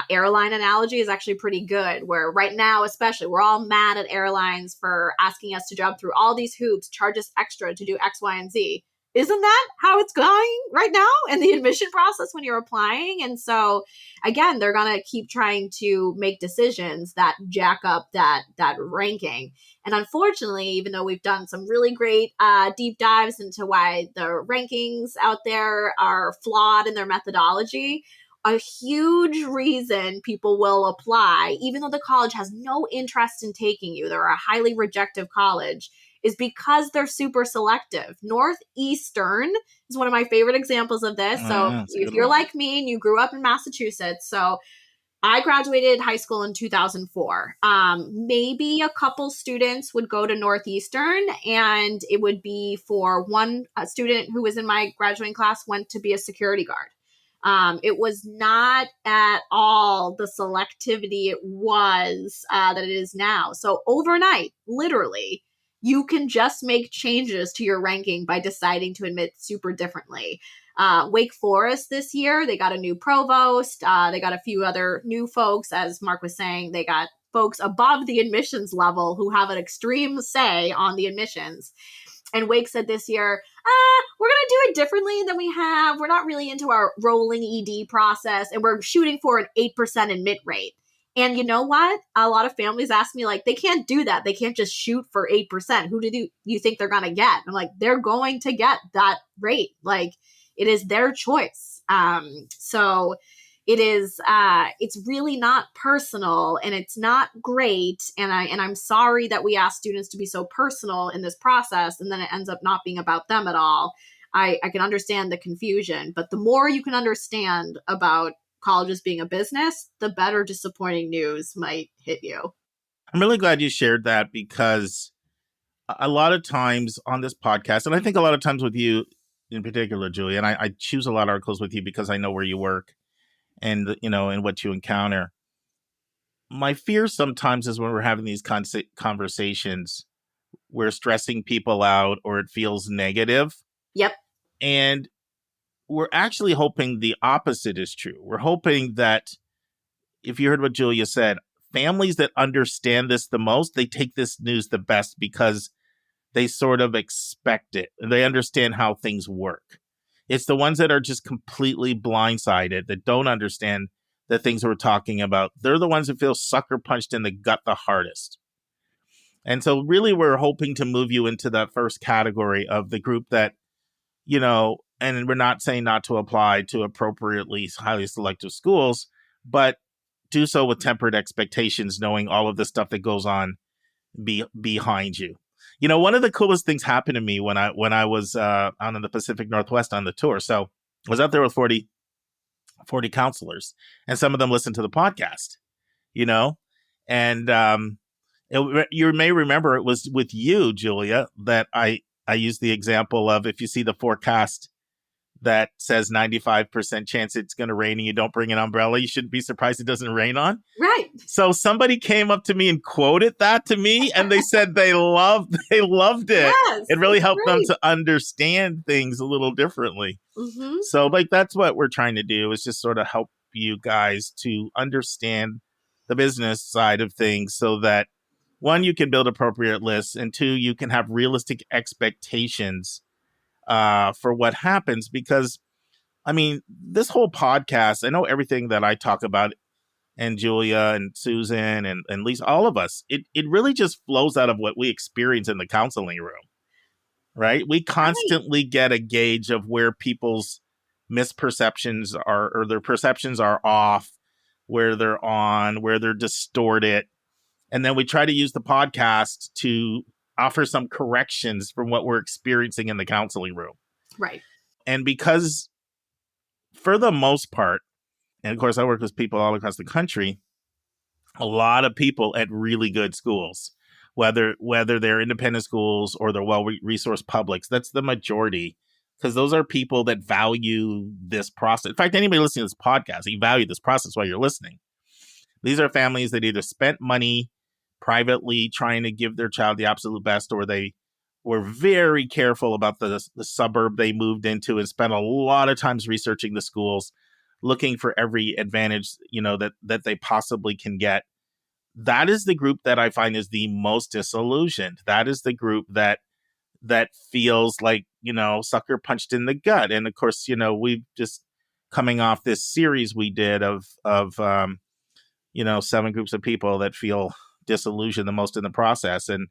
airline analogy is actually pretty good, where right now, especially, we're all mad at airlines for asking us to jump through all these hoops, charge us extra to do X, Y, and Z. Isn't that how it's going right now in the admission process when you're applying? And so, again, they're going to keep trying to make decisions that jack up that ranking. And unfortunately, even though we've done some really great deep dives into why the rankings out there are flawed in their methodology, a huge reason people will apply, even though the college has no interest in taking you, they're a highly rejective college, is because they're super selective. Northeastern is one of my favorite examples of this. So if you're like me and you grew up in Massachusetts, so I graduated high school in 2004. Maybe a couple students would go to Northeastern, and it would be for one student who was in my graduating class went to be a security guard. It was not at all the selectivity it was that it is now. So overnight, literally, you can just make changes to your ranking by deciding to admit super differently. Wake Forest this year, they got a new provost. They got a few other new folks. As Mark was saying, they got folks above the admissions level who have an extreme say on the admissions. And Wake said this year, we're going to do it differently than we have. We're not really into our rolling ED process, and we're shooting for an 8% admit rate. And you know what? A lot of families ask me, like, they can't do that. They can't just shoot for 8%. Who do you think they're going to get? I'm like, they're going to get that rate. Like, it is their choice. So it is, it's really not personal, and it's not great. And I'm sorry that we ask students to be so personal in this process, and then it ends up not being about them at all. I can understand the confusion, but the more you can understand about colleges being a business, the better disappointing news might hit you. I'm really glad you shared that, because a lot of times on this podcast, and I think a lot of times with you in particular, Julia, and I choose a lot of articles with you because I know where you work and, and what you encounter. My fear sometimes is when we're having these conversations, we're stressing people out or it feels negative. Yep. And we're actually hoping the opposite is true. We're hoping that, if you heard what Julia said, families that understand this the most, they take this news the best because they sort of expect it. They understand how things work. It's the ones that are just completely blindsided, that don't understand the things we're talking about. They're the ones that feel sucker punched in the gut the hardest. And so really we're hoping to move you into that first category of the group that, and we're not saying not to apply to appropriately highly selective schools, but do so with tempered expectations, knowing all of the stuff that goes on behind you. One of the coolest things happened to me when I was out in the Pacific Northwest on the tour. So I was out there with 40 counselors, and some of them listened to the podcast, and you may remember it was with you, Julia, that I used the example of, if you see the forecast that says 95% chance it's going to rain and you don't bring an umbrella, you shouldn't be surprised it doesn't rain on. Right. So somebody came up to me and quoted that to me, and they said they loved it. Yes, it really helped them to understand things a little differently. Mm-hmm. So that's what we're trying to do, is just sort of help you guys to understand the business side of things, so that, one, you can build appropriate lists, and two, you can have realistic expectations for what happens. Because, this whole podcast, I know everything that I talk about, and Julia and Susan and Lisa, all of us, it really just flows out of what we experience in the counseling room, right? We constantly get a gauge of where people's misperceptions are, or their perceptions are off, where they're on, where they're distorted. And then we try to use the podcast to offer some corrections from what we're experiencing in the counseling room. Right. And because, for the most part, and of course I work with people all across the country, a lot of people at really good schools, whether they're independent schools or they're well-resourced publics, that's the majority, because those are people that value this process. In fact, anybody listening to this podcast, you value this process while you're listening. These are families that either spent money privately trying to give their child the absolute best, or they were very careful about the suburb they moved into and spent a lot of times researching the schools, looking for every advantage, that they possibly can get. That is the group that I find is the most disillusioned. That is the group that feels like, sucker punched in the gut. And of course, we've just coming off this series we did of 7 groups of people that feel disillusioned the most in the process. And,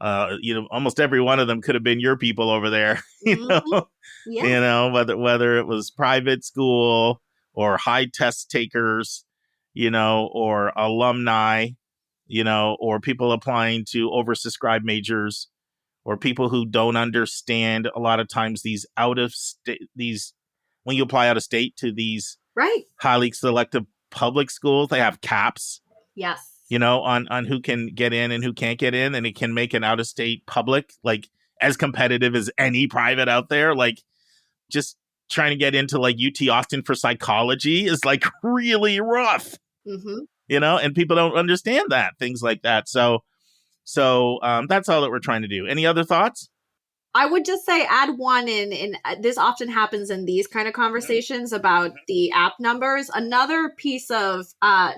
almost every one of them could have been your people over there, Yeah. whether it was private school or high test takers, or alumni, or people applying to oversubscribed majors, or people who don't understand a lot of times these when you apply out of state to these highly selective public schools, they have caps. Yes. On who can get in and who can't get in, and it can make an out-of-state public like as competitive as any private out there. Like, just trying to get into like UT Austin for psychology is like really rough, and people don't understand that, things like that. So that's all that we're trying to do. Any other thoughts? I would just say add one in this often happens in these kind of conversations about the app numbers. Another piece of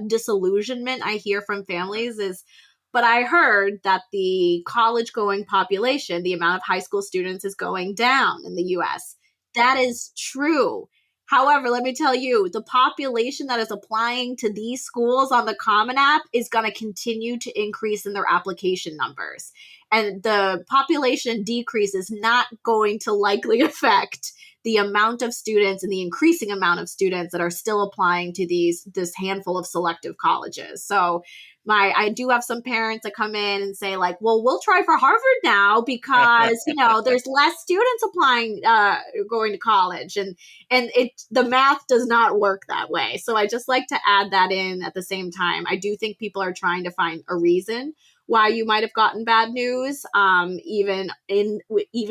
disillusionment I hear from families is, but I heard that the college going population, the amount of high school students is going down in the US. That is true. However, let me tell you, the population that is applying to these schools on the Common App is going to continue to increase in their application numbers. And the population decrease is not going to likely affect the amount of students and the increasing amount of students that are still applying to this handful of selective colleges. So I do have some parents that come in and say like, well, we'll try for Harvard now because, there's less students applying, going to college, and the math does not work that way. So I just like to add that in at the same time. I do think people are trying to find a reason why you might have gotten bad news, even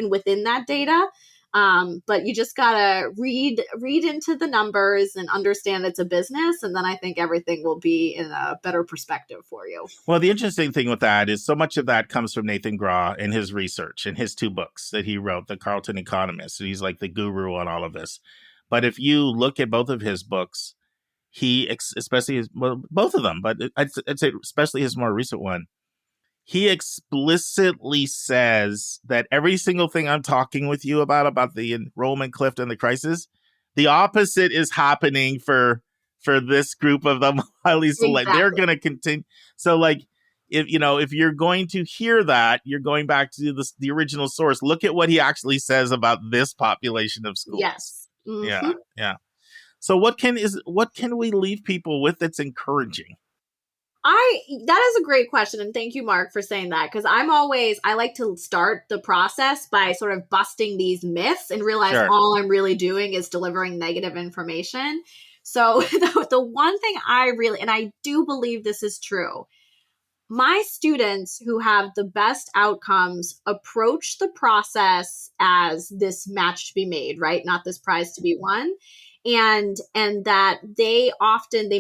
within that data. But you just gotta read into the numbers and understand it's a business, and then I think everything will be in a better perspective for you. Well, the interesting thing with that is so much of that comes from Nathan Graw and his research and his 2 books that he wrote, The Carleton Economist. He's like the guru on all of this. But if you look at both of his books, both of them, but I'd say especially his more recent one, he explicitly says that every single thing I'm talking with you about the enrollment cliff and the crisis, the opposite is happening for this group of them highly select. Exactly. They're going to continue. So like, if you're going to hear that, you're going back to the original source. Look at what he actually says about this population of schools. Yes. Mm-hmm. Yeah. So what can we leave people with that's encouraging? That is a great question. And thank you, Mark, for saying that. Because I like to start the process by sort of busting these myths and realize all I'm really doing is delivering negative information. So the one thing and I do believe this is true, my students who have the best outcomes approach the process as this match to be made, right? Not this prize to be won. And that they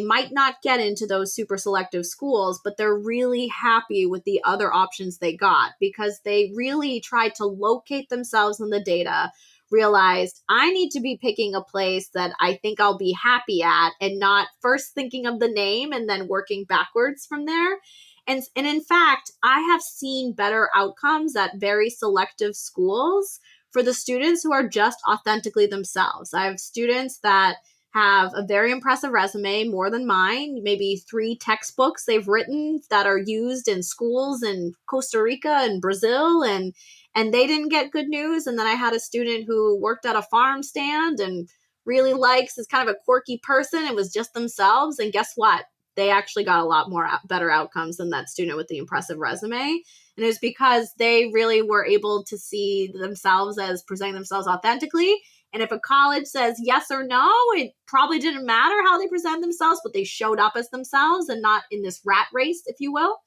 might not get into those super selective schools, but they're really happy with the other options they got because they really tried to locate themselves in the data, realized I need to be picking a place that I think I'll be happy at and not first thinking of the name and then working backwards from there. And in fact, I have seen better outcomes at very selective schools for the students who are just authentically themselves. I have students that have a very impressive resume, more than mine, maybe 3 textbooks they've written that are used in schools in Costa Rica and Brazil, and they didn't get good news. And then I had a student who worked at a farm stand and really is kind of a quirky person and was just themselves. And guess what? They actually got a lot more better outcomes than that student with the impressive resume. And it was because they really were able to see themselves as presenting themselves authentically. And if a college says yes or no, it probably didn't matter how they present themselves, but they showed up as themselves and not in this rat race, if you will.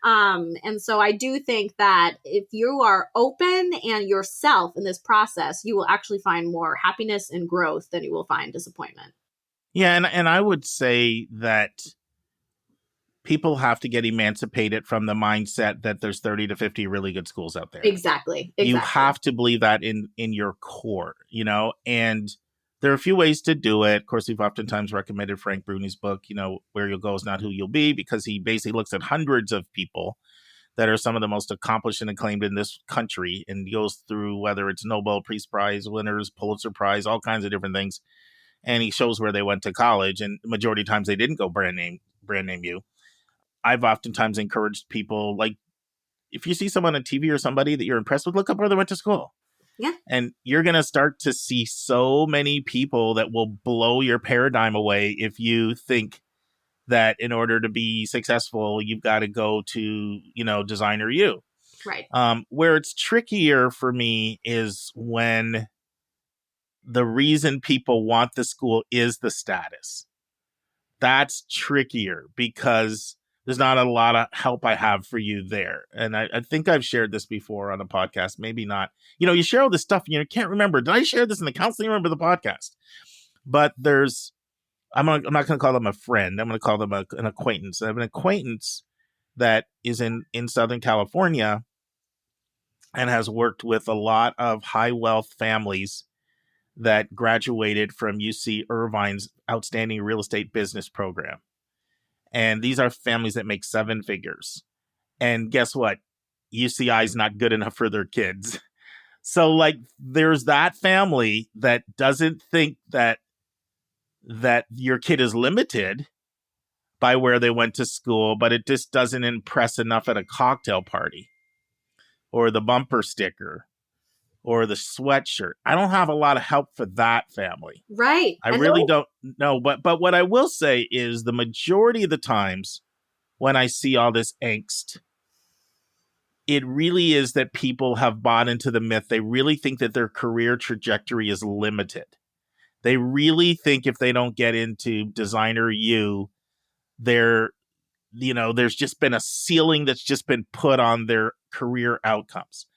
And so I do think that if you are open and yourself in this process, you will actually find more happiness and growth than you will find disappointment. Yeah, and I would say that people have to get emancipated from the mindset that there's 30 to 50 really good schools out there. Exactly. You have to believe that in your core, and there are a few ways to do it. Of course, we've oftentimes recommended Frank Bruni's book, Where You'll Go is Not Who You'll Be, because he basically looks at hundreds of people that are some of the most accomplished and acclaimed in this country and goes through whether it's Nobel Peace Prize winners, Pulitzer Prize, all kinds of different things. And he shows where they went to college, and the majority of times they didn't go brand name U. I've oftentimes encouraged people, like, if you see someone on TV or somebody that you're impressed with, look up where they went to school. Yeah. And you're going to start to see so many people that will blow your paradigm away if you think that in order to be successful, you've got to go to, designer U. Right. Where it's trickier for me is when the reason people want the school is the status. That's trickier because there's not a lot of help I have for you there. And I think I've shared this before on a podcast, maybe not. You share all this stuff, and you can't remember. Did I share this in the counseling room or the podcast? But I'm not going to call them a friend. I'm going to call them an acquaintance. I have an acquaintance that is in Southern California and has worked with a lot of high wealth families that graduated from UC Irvine's outstanding real estate business program. And these are families that make 7 figures. And guess what? UCI is not good enough for their kids. So like there's that family that doesn't think that your kid is limited by where they went to school, but it just doesn't impress enough at a cocktail party or the bumper sticker or the sweatshirt. I don't have a lot of help for that family. Right. I really don't know. But what I will say is the majority of the times when I see all this angst, it really is that people have bought into the myth. They really think that their career trajectory is limited. They really think if they don't get into designer there's just been a ceiling that's just been put on their career outcomes.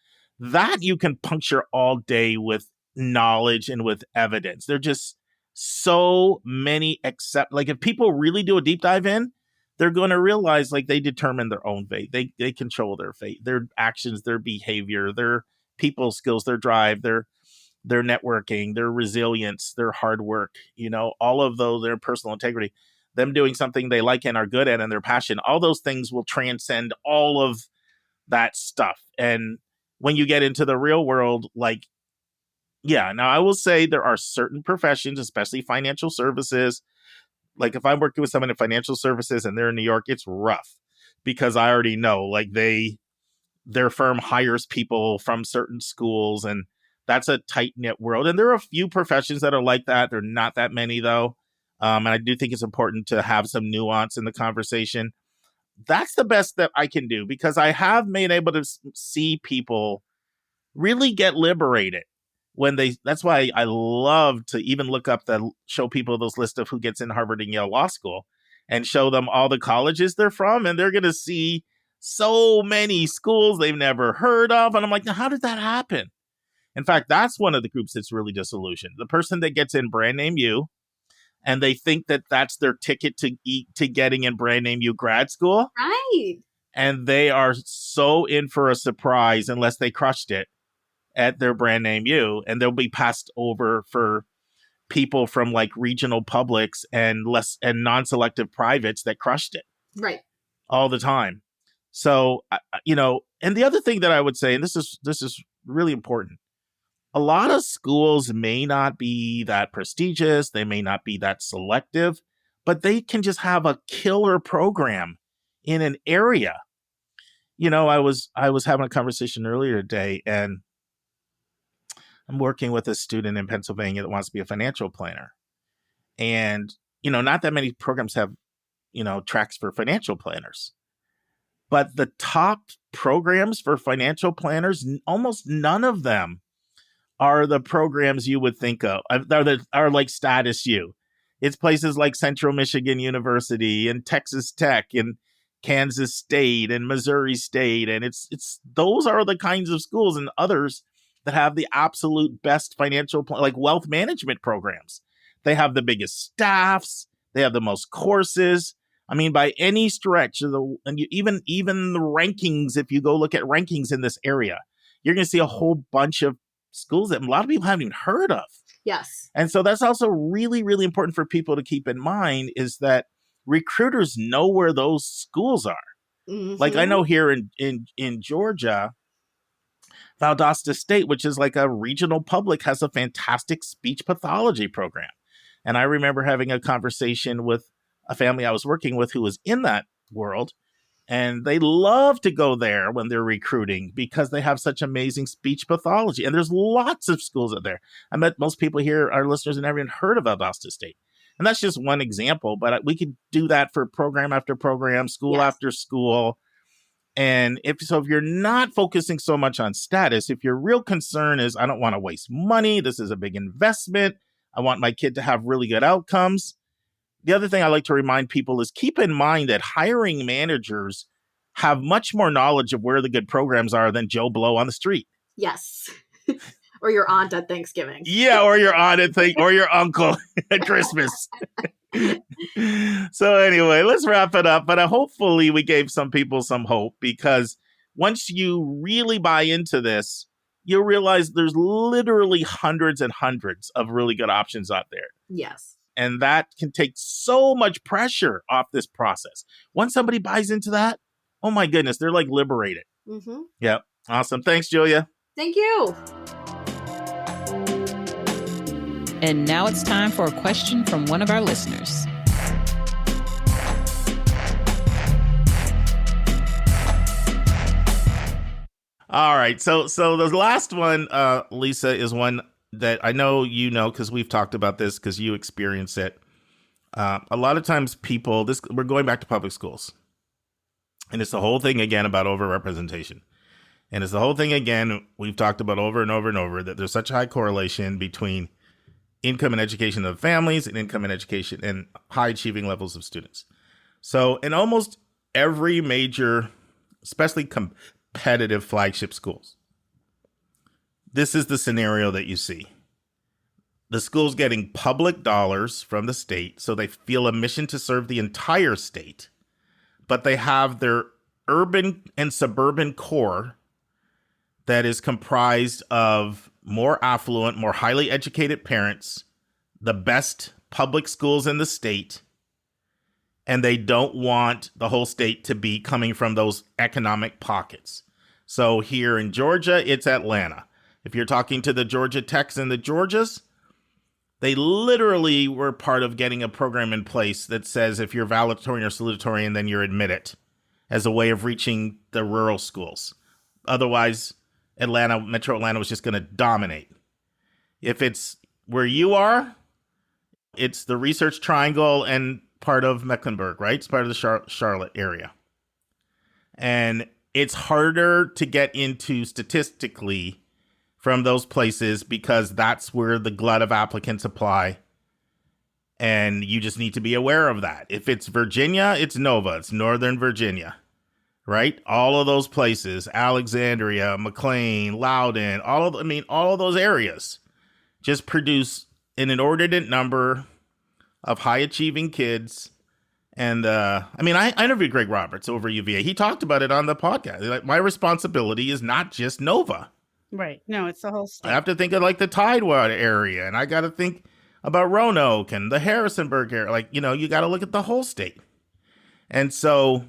That you can puncture all day with knowledge and with evidence. There are just so many if people really do a deep dive in, they're going to realize like they determine their own fate. They control their fate, their actions, their behavior, their people skills, their drive, their networking, their resilience, their hard work, all of those, their personal integrity, them doing something they like and are good at and their passion, all those things will transcend all of that stuff. And when you get into the real world, now I will say there are certain professions, especially financial services. Like if I'm working with someone in financial services and they're in New York, it's rough because I already know their firm hires people from certain schools and that's a tight knit world. And there are a few professions that are like that. There are not that many though. And I do think it's important to have some nuance in the conversation. That's the best that I can do because I have been able to see people really get liberated that's why I love to even look up show people those lists of who gets in Harvard and Yale Law School and show them all the colleges they're from. And they're going to see so many schools they've never heard of. And I'm like, now, how did that happen? In fact, that's one of the groups that's really disillusioned. The person that gets in brand name U and they think that that's their ticket to getting in brand name U grad school. Right. And they are so in for a surprise unless they crushed it at their brand name U, and they'll be passed over for people from regional publics and non-selective privates that crushed it. Right. All the time. So, and the other thing that I would say, and this is really important, a lot of schools may not be that prestigious, they may not be that selective, but they can just have a killer program in an area. I was having a conversation earlier today, and I'm working with a student in Pennsylvania that wants to be a financial planner. And, not that many programs have, tracks for financial planners. But the top programs for financial planners, almost none of them are the programs you would think of, are like Status U. It's places like Central Michigan University and Texas Tech and Kansas State and Missouri State. And it's those are the kinds of schools and others that have the absolute best financial, wealth management programs. They have the biggest staffs. They have the most courses. I mean, by any stretch, even the rankings, if you go look at rankings in this area, you're going to see a whole bunch of schools that a lot of people haven't even heard of. Yes. And so that's also really, really important for people to keep in mind is that recruiters know where those schools are. Mm-hmm. I know here in Georgia, Valdosta State, which is a regional public, has a fantastic speech pathology program. And I remember having a conversation with a family I was working with who was in that world. And they love to go there when they're recruiting because they have such amazing speech pathology. And there's lots of schools out there. I bet most people here, our listeners, have never even heard of Valdosta State. And that's just one example. But we could do that for program after program, school after school. And if you're not focusing so much on status, if your real concern is, I don't want to waste money, this is a big investment, I want my kid to have really good outcomes, the other thing I like to remind people is keep in mind that hiring managers have much more knowledge of where the good programs are than Joe Blow on the street. Yes. Or your aunt at Thanksgiving. Yeah, or your aunt at or your uncle at Christmas. So anyway, let's wrap it up. But hopefully we gave some people some hope, because once you really buy into this, you'll realize there's literally hundreds and hundreds of really good options out there. Yes. And that can take so much pressure off this process. Once somebody buys into that, oh my goodness, they're like liberated. Mm-hmm. Yep. Awesome. Thanks, Julia. Thank you. And now it's time for a question from one of our listeners. All right. So the last one, Lisa, is one that I know you know because we've talked about this because you experience it. A lot of times we're going back to public schools. And it's the whole thing again about overrepresentation. And it's the whole thing again we've talked about over and over and over, that there's such a high correlation between income and education of families and income and education and high achieving levels of students. So in almost every major, especially competitive flagship schools, this is the scenario that you see. The school's getting public dollars from the state, so they feel a mission to serve the entire state, but they have their urban and suburban core that is comprised of more affluent, more highly educated parents, the best public schools in the state, and they don't want the whole state to be coming from those economic pockets. So here in Georgia, it's Atlanta. If you're talking to the Georgia Techs and the Georgias, they literally were part of getting a program in place that says if you're valedictorian or salutatorian, then you're admitted as a way of reaching the rural schools. Otherwise, Metro Atlanta was just going to dominate. If it's where you are, it's the Research Triangle and part of Mecklenburg, right? It's part of the Charlotte area. And it's harder to get into statistically from those places because that's where the glut of applicants apply. And you just need to be aware of that. If it's Virginia, it's Nova. It's Northern Virginia, right? All of those places, Alexandria, McLean, Loudoun, all of those areas just produce an inordinate number of high achieving kids. And I interviewed Greg Roberts over at UVA. He talked about it on the podcast. Like, my responsibility is not just Nova. Right. No, it's the whole state. I have to think of like the Tidewater area, and I got to think about Roanoke and the Harrisonburg area. Like, you got to look at the whole state. And so,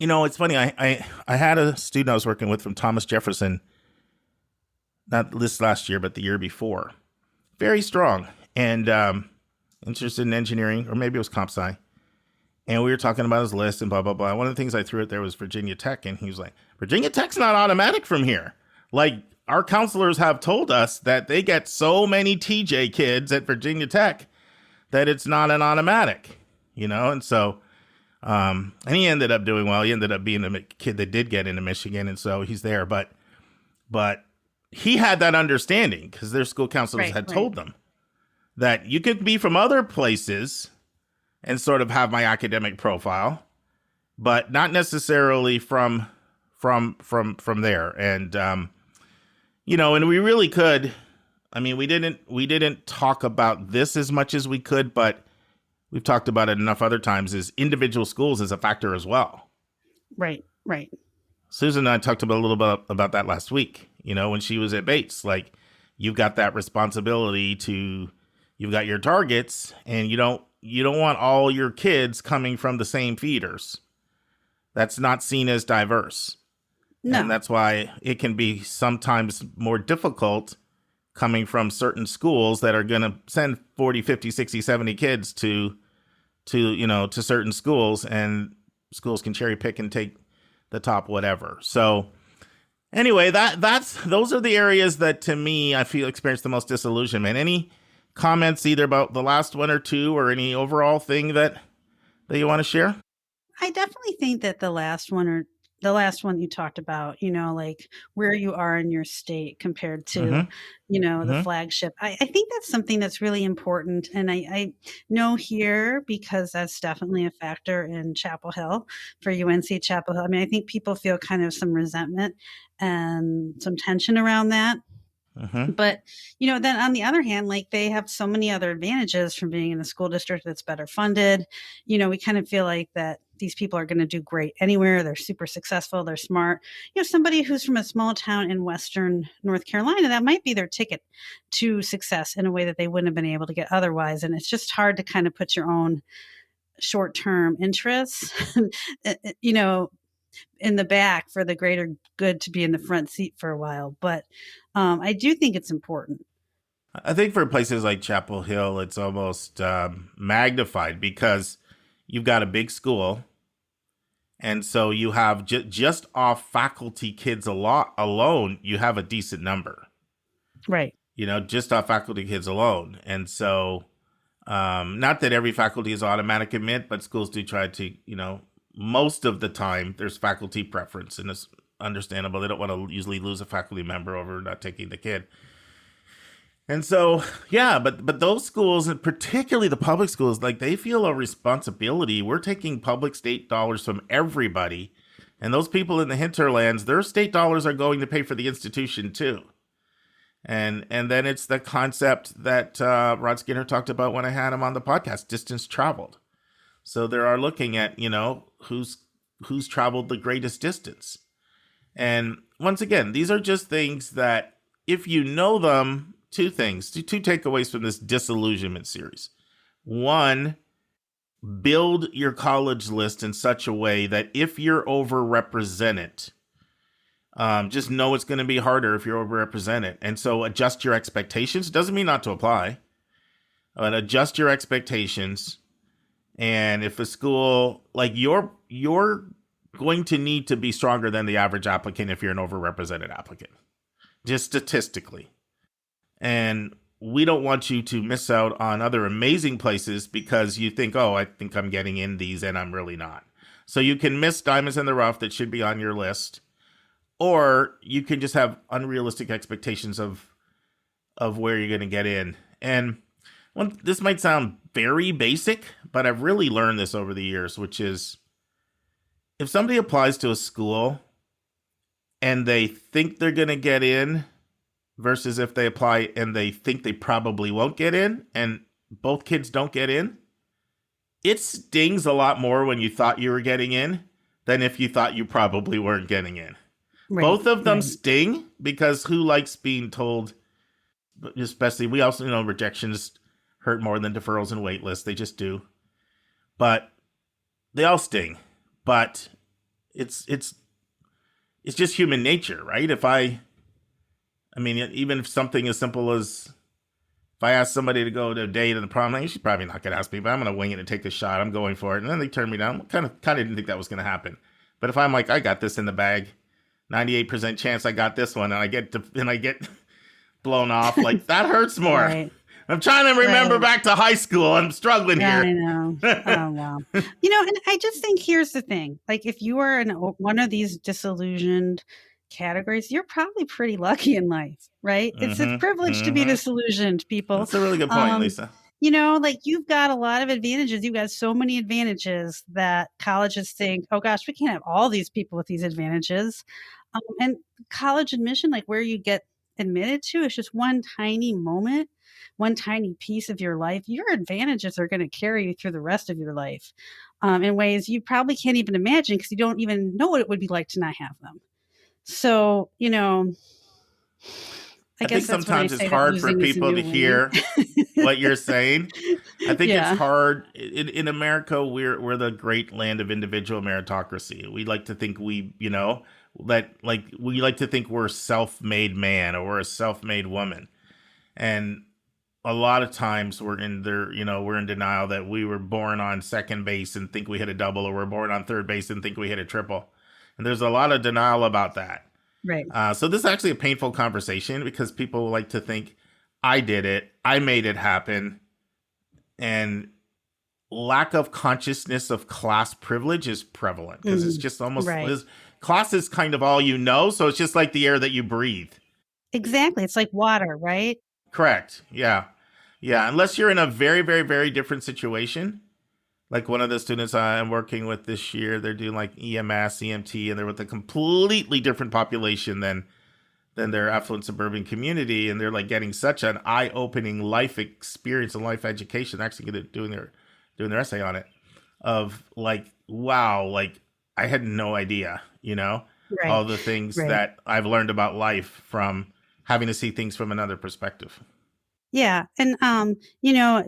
it's funny. I had a student I was working with from Thomas Jefferson, not this last year, but the year before. Very strong and interested in engineering, or maybe it was comp sci. And we were talking about his list and blah, blah, blah. One of the things I threw out there was Virginia Tech. And he was like, Virginia Tech's not automatic from here. Like, our counselors have told us that they get so many TJ kids at Virginia Tech that it's not an automatic, And so, and he ended up doing well. He ended up being a kid that did get into Michigan. And so he's there. But he had that understanding because their school counselors had told them that you could be from other places and sort of have my academic profile, but not necessarily from there. And, and we really could, we didn't talk about this as much as we could, but we've talked about it enough other times, is individual schools is a factor as well. Right. Susan and I talked a little bit about that last week, when she was at Bates. Like, you've got that responsibility you've got your targets, and you don't want all your kids coming from the same feeders. That's not seen as diverse. No. And that's why it can be sometimes more difficult coming from certain schools that are going to send 40, 50, 60, 70 kids to certain schools, and schools can cherry pick and take the top whatever. So anyway, those are the areas that, to me, I feel experience the most disillusionment. Any comments either about the last one or two, or any overall thing that you want to share? I definitely think that the last one the last one you talked about, like where you are in your state compared to, Mm-hmm. the Mm-hmm. flagship. I think that's something that's really important. And I know here, because that's definitely a factor in Chapel Hill for UNC Chapel Hill. I mean, I think people feel kind of some resentment and some tension around that. Mm-hmm. But, then on the other hand, like they have so many other advantages from being in a school district that's better funded. We kind of feel like that these people are going to do great anywhere. They're super successful. They're smart. Somebody who's from a small town in Western North Carolina, that might be their ticket to success in a way that they wouldn't have been able to get otherwise. And it's just hard to kind of put your own short-term interests, in the back for the greater good to be in the front seat for a while. But I do think it's important. I think for places like Chapel Hill, it's almost magnified because you've got a big school. And so you have just off faculty kids alone, you have a decent number. Right. Just off faculty kids alone. And so not that every faculty is automatic admit, but schools do try to, most of the time there's faculty preference, and it's understandable. They don't want to usually lose a faculty member over not taking the kid. And so, yeah, but those schools, and particularly the public schools, like they feel a responsibility. We're taking public state dollars from everybody. And those people in the hinterlands, their state dollars are going to pay for the institution too. And then it's the concept that Rod Skinner talked about when I had him on the podcast, distance traveled. So they are looking at, who's traveled the greatest distance. And once again, these are just things that if you know them, two takeaways from this disillusionment series. One, build your college list in such a way that if you're overrepresented, just know it's going to be harder if you're overrepresented. And so adjust your expectations. Doesn't mean not to apply, but adjust your expectations. And if a school, like you're going to need to be stronger than the average applicant if you're an overrepresented applicant, just statistically. And we don't want you to miss out on other amazing places because you think, oh, I think I'm getting in these and I'm really not. So you can miss diamonds in the rough that should be on your list, or you can just have unrealistic expectations of where you're going to get in. And this might sound very basic, but I've really learned this over the years, which is if somebody applies to a school and they think they're going to get in versus if they apply and they think they probably won't get in and both kids don't get in, it stings a lot more when you thought you were getting in than if you thought you probably weren't getting in. Right, both of them sting because who likes being told, especially we also know rejections hurt more than deferrals and wait lists. They just do. But they all sting. But it's just human nature, right? I mean, even if something as simple as if I ask somebody to go to a date and the prom night, she's probably not going to ask me, but I'm going to wing it and take the shot. I'm going for it. And then they turn me down. Kind of didn't think that was going to happen. But if I'm like, I got this in the bag, 98% chance I got this one, and I get blown off, like that hurts more. Right. I'm trying to remember back to high school. I'm struggling here. I know. Oh, wow. And I just think here's the thing. Like, if you are in one of these disillusioned categories, you're probably pretty lucky in life, right? It's a privilege to be disillusioned, people. That's a really good point, Lisa. Like you've got a lot of advantages. You've got so many advantages that colleges think, oh gosh, we can't have all these people with these advantages. And college admission, like where you get admitted to, is just one tiny moment, one tiny piece of your life. Your advantages are going to carry you through the rest of your life in ways you probably can't even imagine because you don't even know what it would be like to not have them. So, I think sometimes it's hard for people to hear what you're saying. I think it's hard. In America, we're the great land of individual meritocracy. We like to think we like to think we're a self-made man or we're a self-made woman. And a lot of times we're in denial that we were born on second base and think we hit a double, or we're born on third base and think we hit a triple. And there's a lot of denial about that. Right. So this is actually a painful conversation because people like to think I did it, I made it happen. And lack of consciousness of class privilege is prevalent because it's just almost class is kind of all you know. So it's just like the air that you breathe. Exactly. It's like water, right? Correct. Yeah. Yeah. Unless you're in a very, very, very different situation. Like one of the students I'm working with this year, they're doing like EMS, EMT, and they're with a completely different population than their affluent suburban community. And they're like getting such an eye-opening life experience and life education. They're actually doing their essay on it of like, wow, like I had no idea, Right. all the things that I've learned about life from having to see things from another perspective. Yeah. And,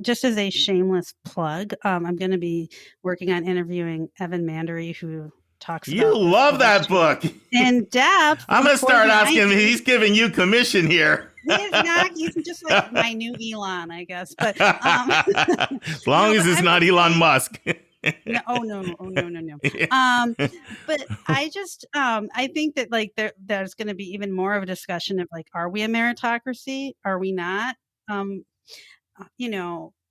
just as a shameless plug, I'm going to be working on interviewing Evan Mandery, who talks about. You love that book. In depth. I'm going to start asking him. He's giving you commission here. He's not. He's just like my new Elon, I guess. But as long as it's not Elon Musk. No, no. But I just, I think that like there's going to be even more of a discussion of like, are we a meritocracy? Are we not?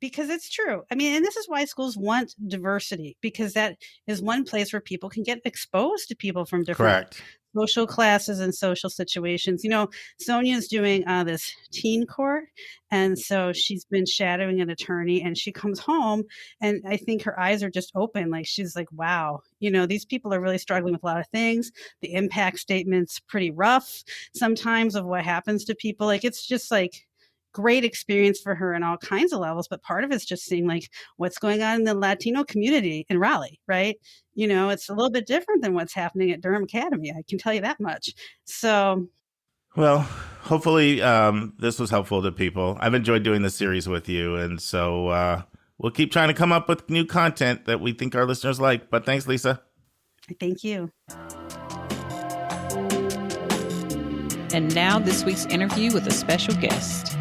Because it's true. I mean, and this is why schools want diversity, because that is one place where people can get exposed to people from different social classes and social situations. Sonia's doing this teen court. And so she's been shadowing an attorney, and she comes home and I think her eyes are just open. Like, she's like, wow, these people are really struggling with a lot of things. The impact statement's pretty rough sometimes of what happens to people. Like, it's just like great experience for her in all kinds of levels. But part of it's just seeing like what's going on in the Latino community in Raleigh, right? It's a little bit different than what's happening at Durham Academy. I can tell you that much. So, well, hopefully this was helpful to people. I've enjoyed doing this series with you. And so we'll keep trying to come up with new content that we think our listeners like. But thanks, Lisa. Thank you. And now this week's interview with a special guest.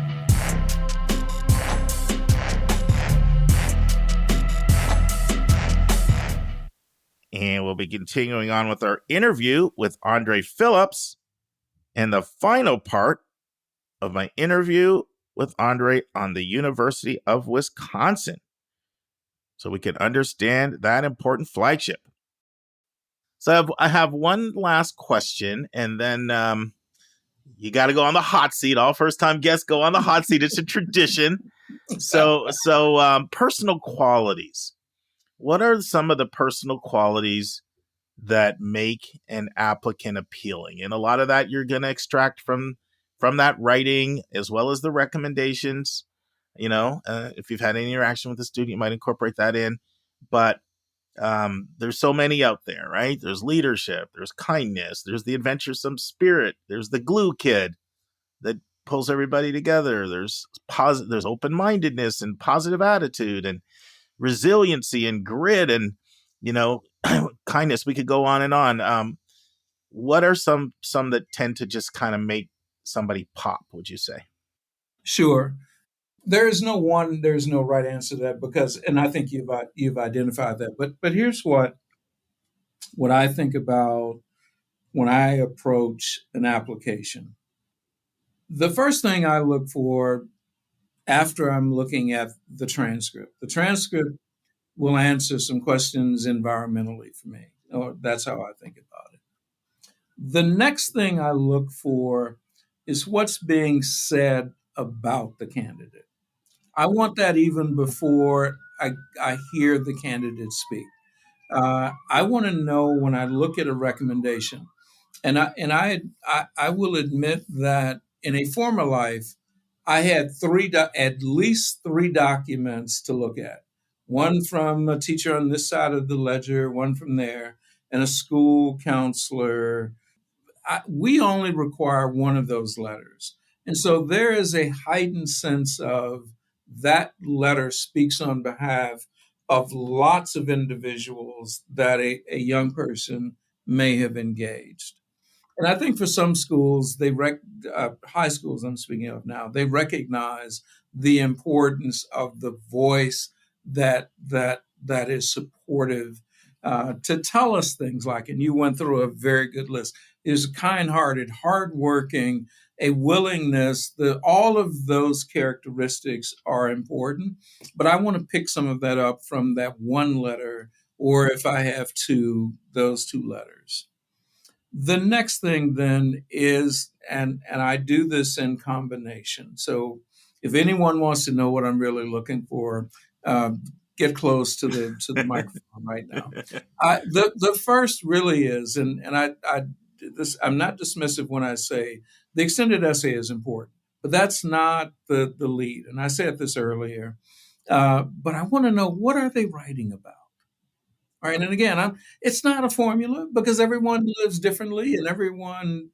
And we'll be continuing on with our interview with Andre Phillips and the final part of my interview with Andre on the University of Wisconsin, so we can understand that important flagship. So I have one last question, and then you got to go on the hot seat. All first-time guests go on the hot seat. It's a tradition. So personal qualities. What are some of the personal qualities that make an applicant appealing? And a lot of that you're going to extract from that writing, as well as the recommendations. If you've had any interaction with the student, you might incorporate that in. But there's so many out there, right? There's leadership, there's kindness, there's the adventuresome spirit, there's the glue kid that pulls everybody together. There's open-mindedness and positive attitude and resiliency and grit and, kindness. We could go on and on. What are some that tend to just kind of make somebody pop, would you say? Sure. There's no right answer to that and I think you've identified that. But here's what I think about when I approach an application. The first thing I look for after I'm looking at the transcript will answer some questions environmentally for me, or that's how I think about it. The next thing I look for is what's being said about the candidate. I want that even before I hear the candidate speak. I want to know when I look at a recommendation, and I will admit that in a former life, I had at least three documents to look at. One from a teacher on this side of the ledger, one from there, and a school counselor. We only require one of those letters. And so there is a heightened sense of that letter speaks on behalf of lots of individuals that a young person may have engaged. And I think for some schools, high schools I'm speaking of now, they recognize the importance of the voice that is supportive to tell us things like, and you went through a very good list, is kind-hearted, hardworking, a willingness, all of those characteristics are important. But I want to pick some of that up from that one letter, or if I have two, those two letters. The next thing then is, and I do this in combination. So if anyone wants to know what I'm really looking for, uh, get close to the microphone right now. The first really is, and I'm not dismissive when I say the extended essay is important, but that's not the lead. And I said this earlier, but I want to know, what are they writing about? All right, and again, it's not a formula because everyone lives differently and everyone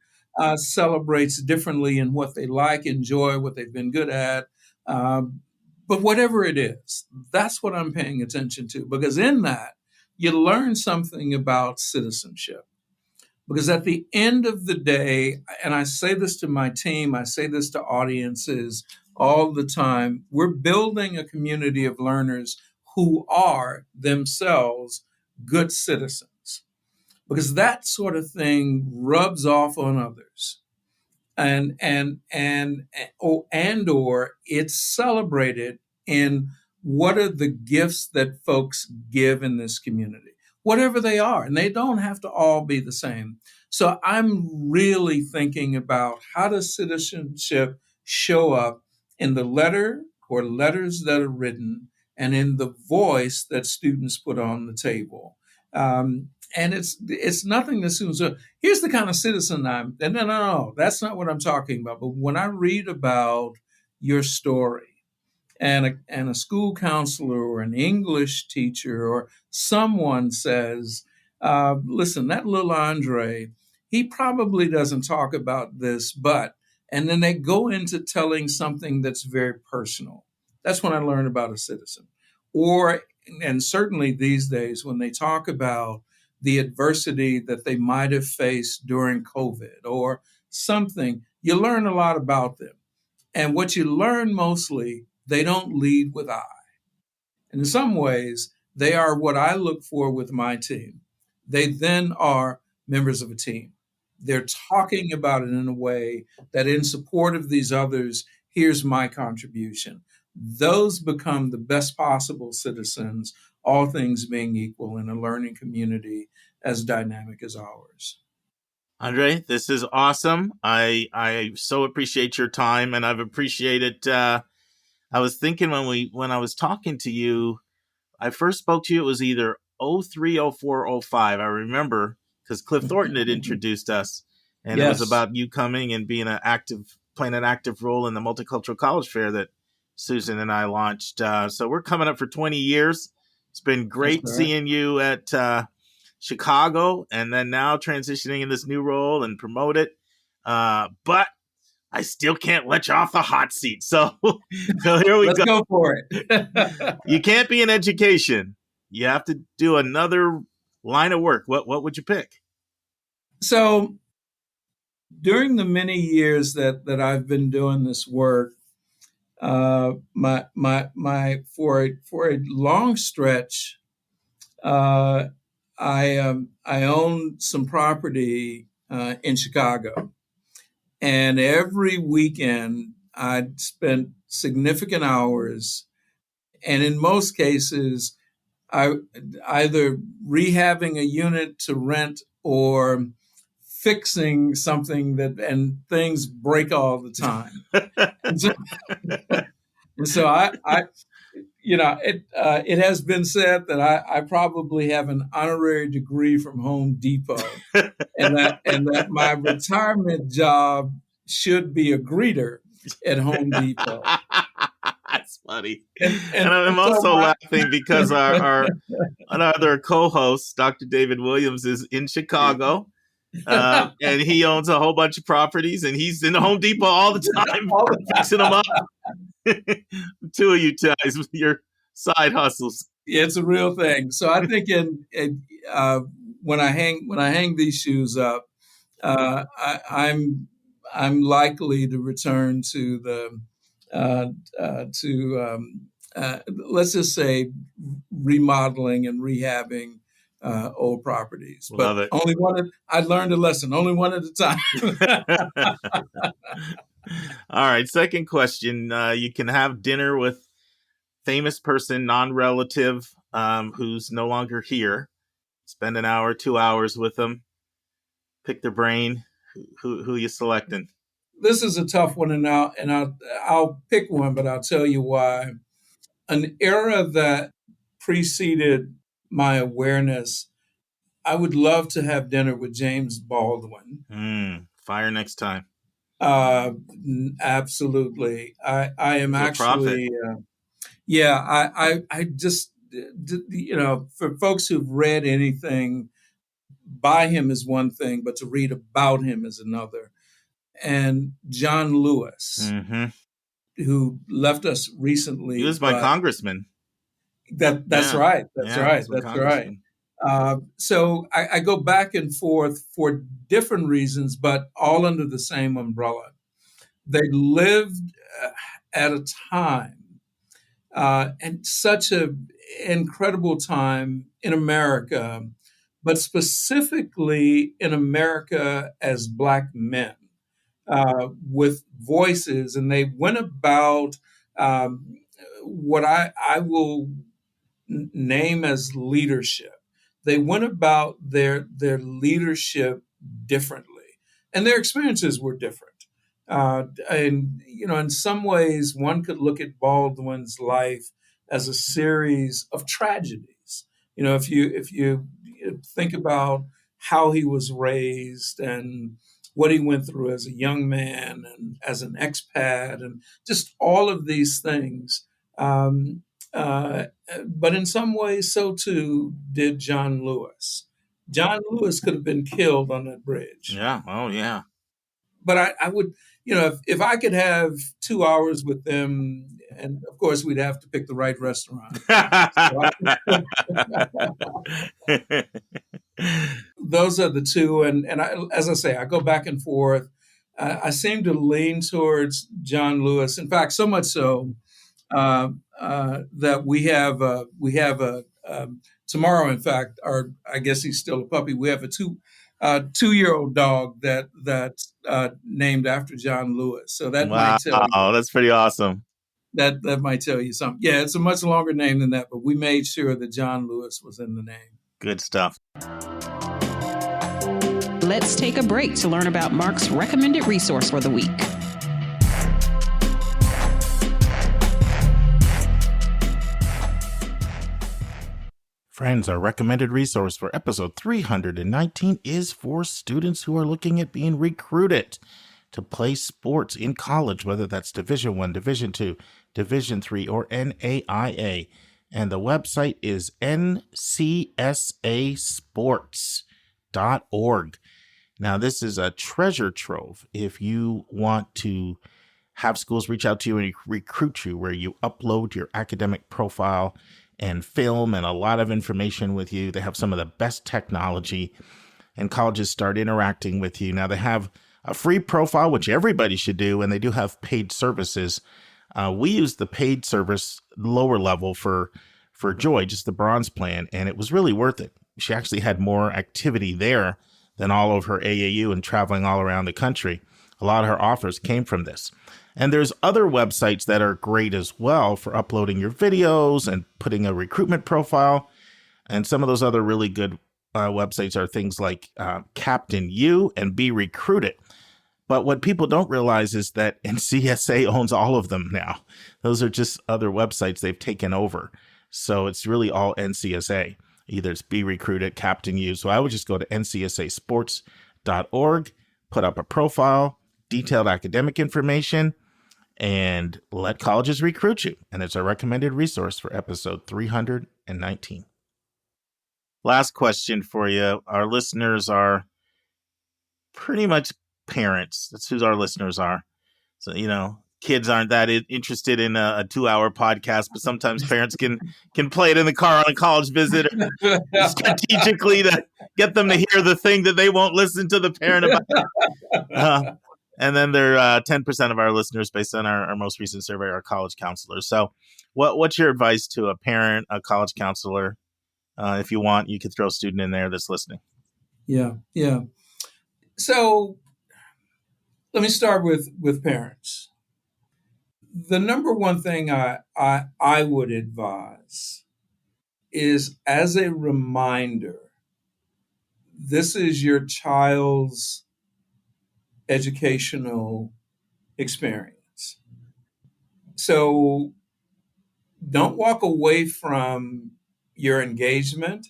celebrates differently in what they like, enjoy, what they've been good at. Um, but whatever it is, that's what I'm paying attention to, because in that, you learn something about citizenship. Because at the end of the day, and I say this to my team, I say this to audiences all the time, we're building a community of learners who are themselves good citizens, because that sort of thing rubs off on others, or it's celebrated in what are the gifts that folks give in this community, whatever they are, and they don't have to all be the same. So I'm really thinking about, how does citizenship show up in the letter or letters that are written, and in the voice that students put on the table. And it's nothing that assumes, here's the kind of citizen I'm. No, that's not what I'm talking about. But when I read about your story, and a school counselor or an English teacher or someone says, listen, that little Andre, he probably doesn't talk about this, and then they go into telling something that's very personal. That's when I learn about a citizen. And certainly these days, when they talk about the adversity that they might have faced during COVID or something, you learn a lot about them. And what you learn mostly, they don't lead with I. And in some ways, they are what I look for with my team. They then are members of a team. They're talking about it in a way that, in support of these others, here's my contribution. Those become the best possible citizens, all things being equal, in a learning community as dynamic as ours. Andre, this is awesome. I so appreciate your time, and I've appreciated. I was thinking when I was talking to you, I first spoke to you. It was either 03, 04, 05. I remember, because Cliff Thornton had introduced us, and It was about you coming and playing an active role in the Multicultural College Fair that Susan and I launched. So we're coming up for 20 years. It's been great seeing you at Chicago, and then now transitioning in this new role and promote it. But I still can't let you off the hot seat. So here we go. Let's go for it. You can't be in education. You have to do another line of work. What would you pick? So during the many years that I've been doing this work, for a long stretch, I owned some property in Chicago, and every weekend I'd spent significant hours, and in most cases, I either rehabbing a unit to rent or fixing something and things break all the time. and so I it has been said that I probably have an honorary degree from Home Depot, and that my retirement job should be a greeter at Home Depot. That's funny. And I'm also laughing because our other co-host, Dr. David Williams, is in Chicago. And he owns a whole bunch of properties, and he's in the Home Depot all the time, fixing them up. Two of you guys with your side hustles. Yeah, it's a real thing. So I think when I hang these shoes up, I'm likely to return to the let's just say remodeling and rehabbing old properties. Love but it. I learned a lesson, only one at a time. All right. Second question. You can have dinner with famous person, non-relative, who's no longer here. Spend an hour, 2 hours with them. pick their brain. Who you selecting? This is a tough one, and I'll pick one, but I'll tell you why. An era that preceded my awareness, I would love to have dinner with James Baldwin. Fire next time. Absolutely. I am He's a actually, I just, for folks who've read anything by him is one thing, but to read about him is another. And John Lewis, who left us recently. He was my congressman. That's right. That's right. So I go back and forth for different reasons, but all under the same umbrella. They lived at a time, and such an incredible time in America, but specifically in America as Black men, with voices, and they went about what I will name as leadership. They went about their leadership differently, and their experiences were different. And in some ways, one could look at Baldwin's life as a series of tragedies. If you think about how he was raised and what he went through as a young man and as an expat, and just all of these things. But in some ways, so too did John Lewis. John Lewis could have been killed on that bridge. Yeah. Oh, yeah. But I would, if I could have 2 hours with them, and of course we'd have to pick the right restaurant. Those are the two. And as I say, I go back and forth. I seem to lean towards John Lewis. In fact, so much so that we have a tomorrow. In fact, I guess he's still a puppy. We have a 2-year-old dog that's named after John Lewis. So that might tell you. Oh, that's pretty awesome. That might tell you something. Yeah, it's a much longer name than that, but we made sure that John Lewis was in the name. Good stuff. Let's take a break to learn about Mark's recommended resource for the week. Friends, our recommended resource for episode 319 is for students who are looking at being recruited to play sports in college, whether that's Division I, Division II, Division III, or NAIA. And the website is ncsasports.org. Now, this is a treasure trove if you want to have schools reach out to you and recruit you, where you upload your academic profile and film and a lot of information with you. They have some of the best technology, and colleges start interacting with you. Now, they have a free profile, which everybody should do, and they do have paid services. We used the paid service lower level for Joy, just the bronze plan, and it was really worth it. She actually had more activity there than all of her AAU and traveling all around the country. A lot of her offers came from this. And there's other websites that are great as well for uploading your videos and putting a recruitment profile. And some of those other really good websites are things like Captain U and Be Recruited. But what people don't realize is that NCSA owns all of them now. Those are just other websites they've taken over. So it's really all NCSA. Either it's Be Recruited, Captain U. So I would just go to ncsasports.org, put up a profile, detailed academic information, and let colleges recruit you. And it's a recommended resource for episode 319. Last question for you. Our listeners are pretty much parents. That's who our listeners are. So, kids aren't that interested in a 2-hour podcast, but sometimes parents can play it in the car on a college visit or strategically to get them to hear the thing that they won't listen to the parent about. And then there are 10% of our listeners, based on our most recent survey, are college counselors. So what's your advice to a parent, a college counselor? If you want, you could throw a student in there that's listening. Yeah. So let me start with parents. The number one thing I would advise is, as a reminder, this is your child's educational experience. So don't walk away from your engagement,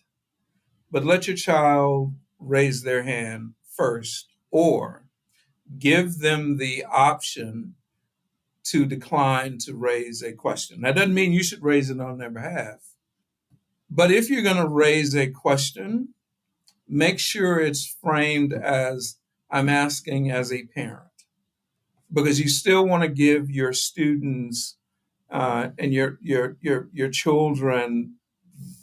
but let your child raise their hand first, or give them the option to decline to raise a question. That doesn't mean you should raise it on their behalf. But if you're going to raise a question, make sure it's framed as, I'm asking as a parent, because you still want to give your students and your children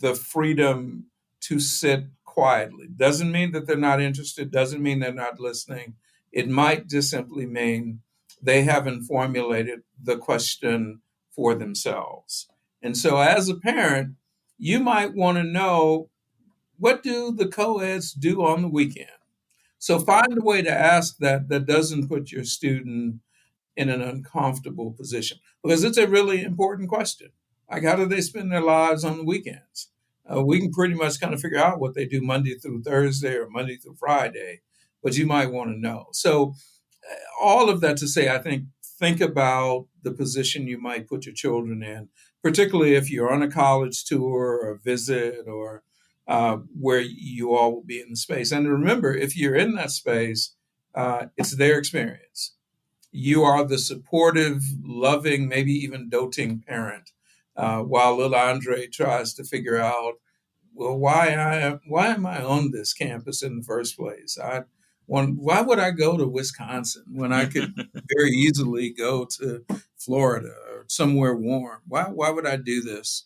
the freedom to sit quietly. Doesn't mean that they're not interested, doesn't mean they're not listening. It might just simply mean they haven't formulated the question for themselves. And so as a parent, you might want to know, what do the co-eds do on the weekend? So find a way to ask that doesn't put your student in an uncomfortable position, because it's a really important question. Like, how do they spend their lives on the weekends? We can pretty much kind of figure out what they do Monday through Thursday or Monday through Friday, but you might want to know. So all of that to say, I think about the position you might put your children in, particularly if you're on a college tour or visit, or where you all will be in the space. And remember, if you're in that space, it's their experience. You are the supportive, loving, maybe even doting parent, while little Andre tries to figure out, well, why am I on this campus in the first place? Why would I go to Wisconsin when I could very easily go to Florida or somewhere warm? Why would I do this?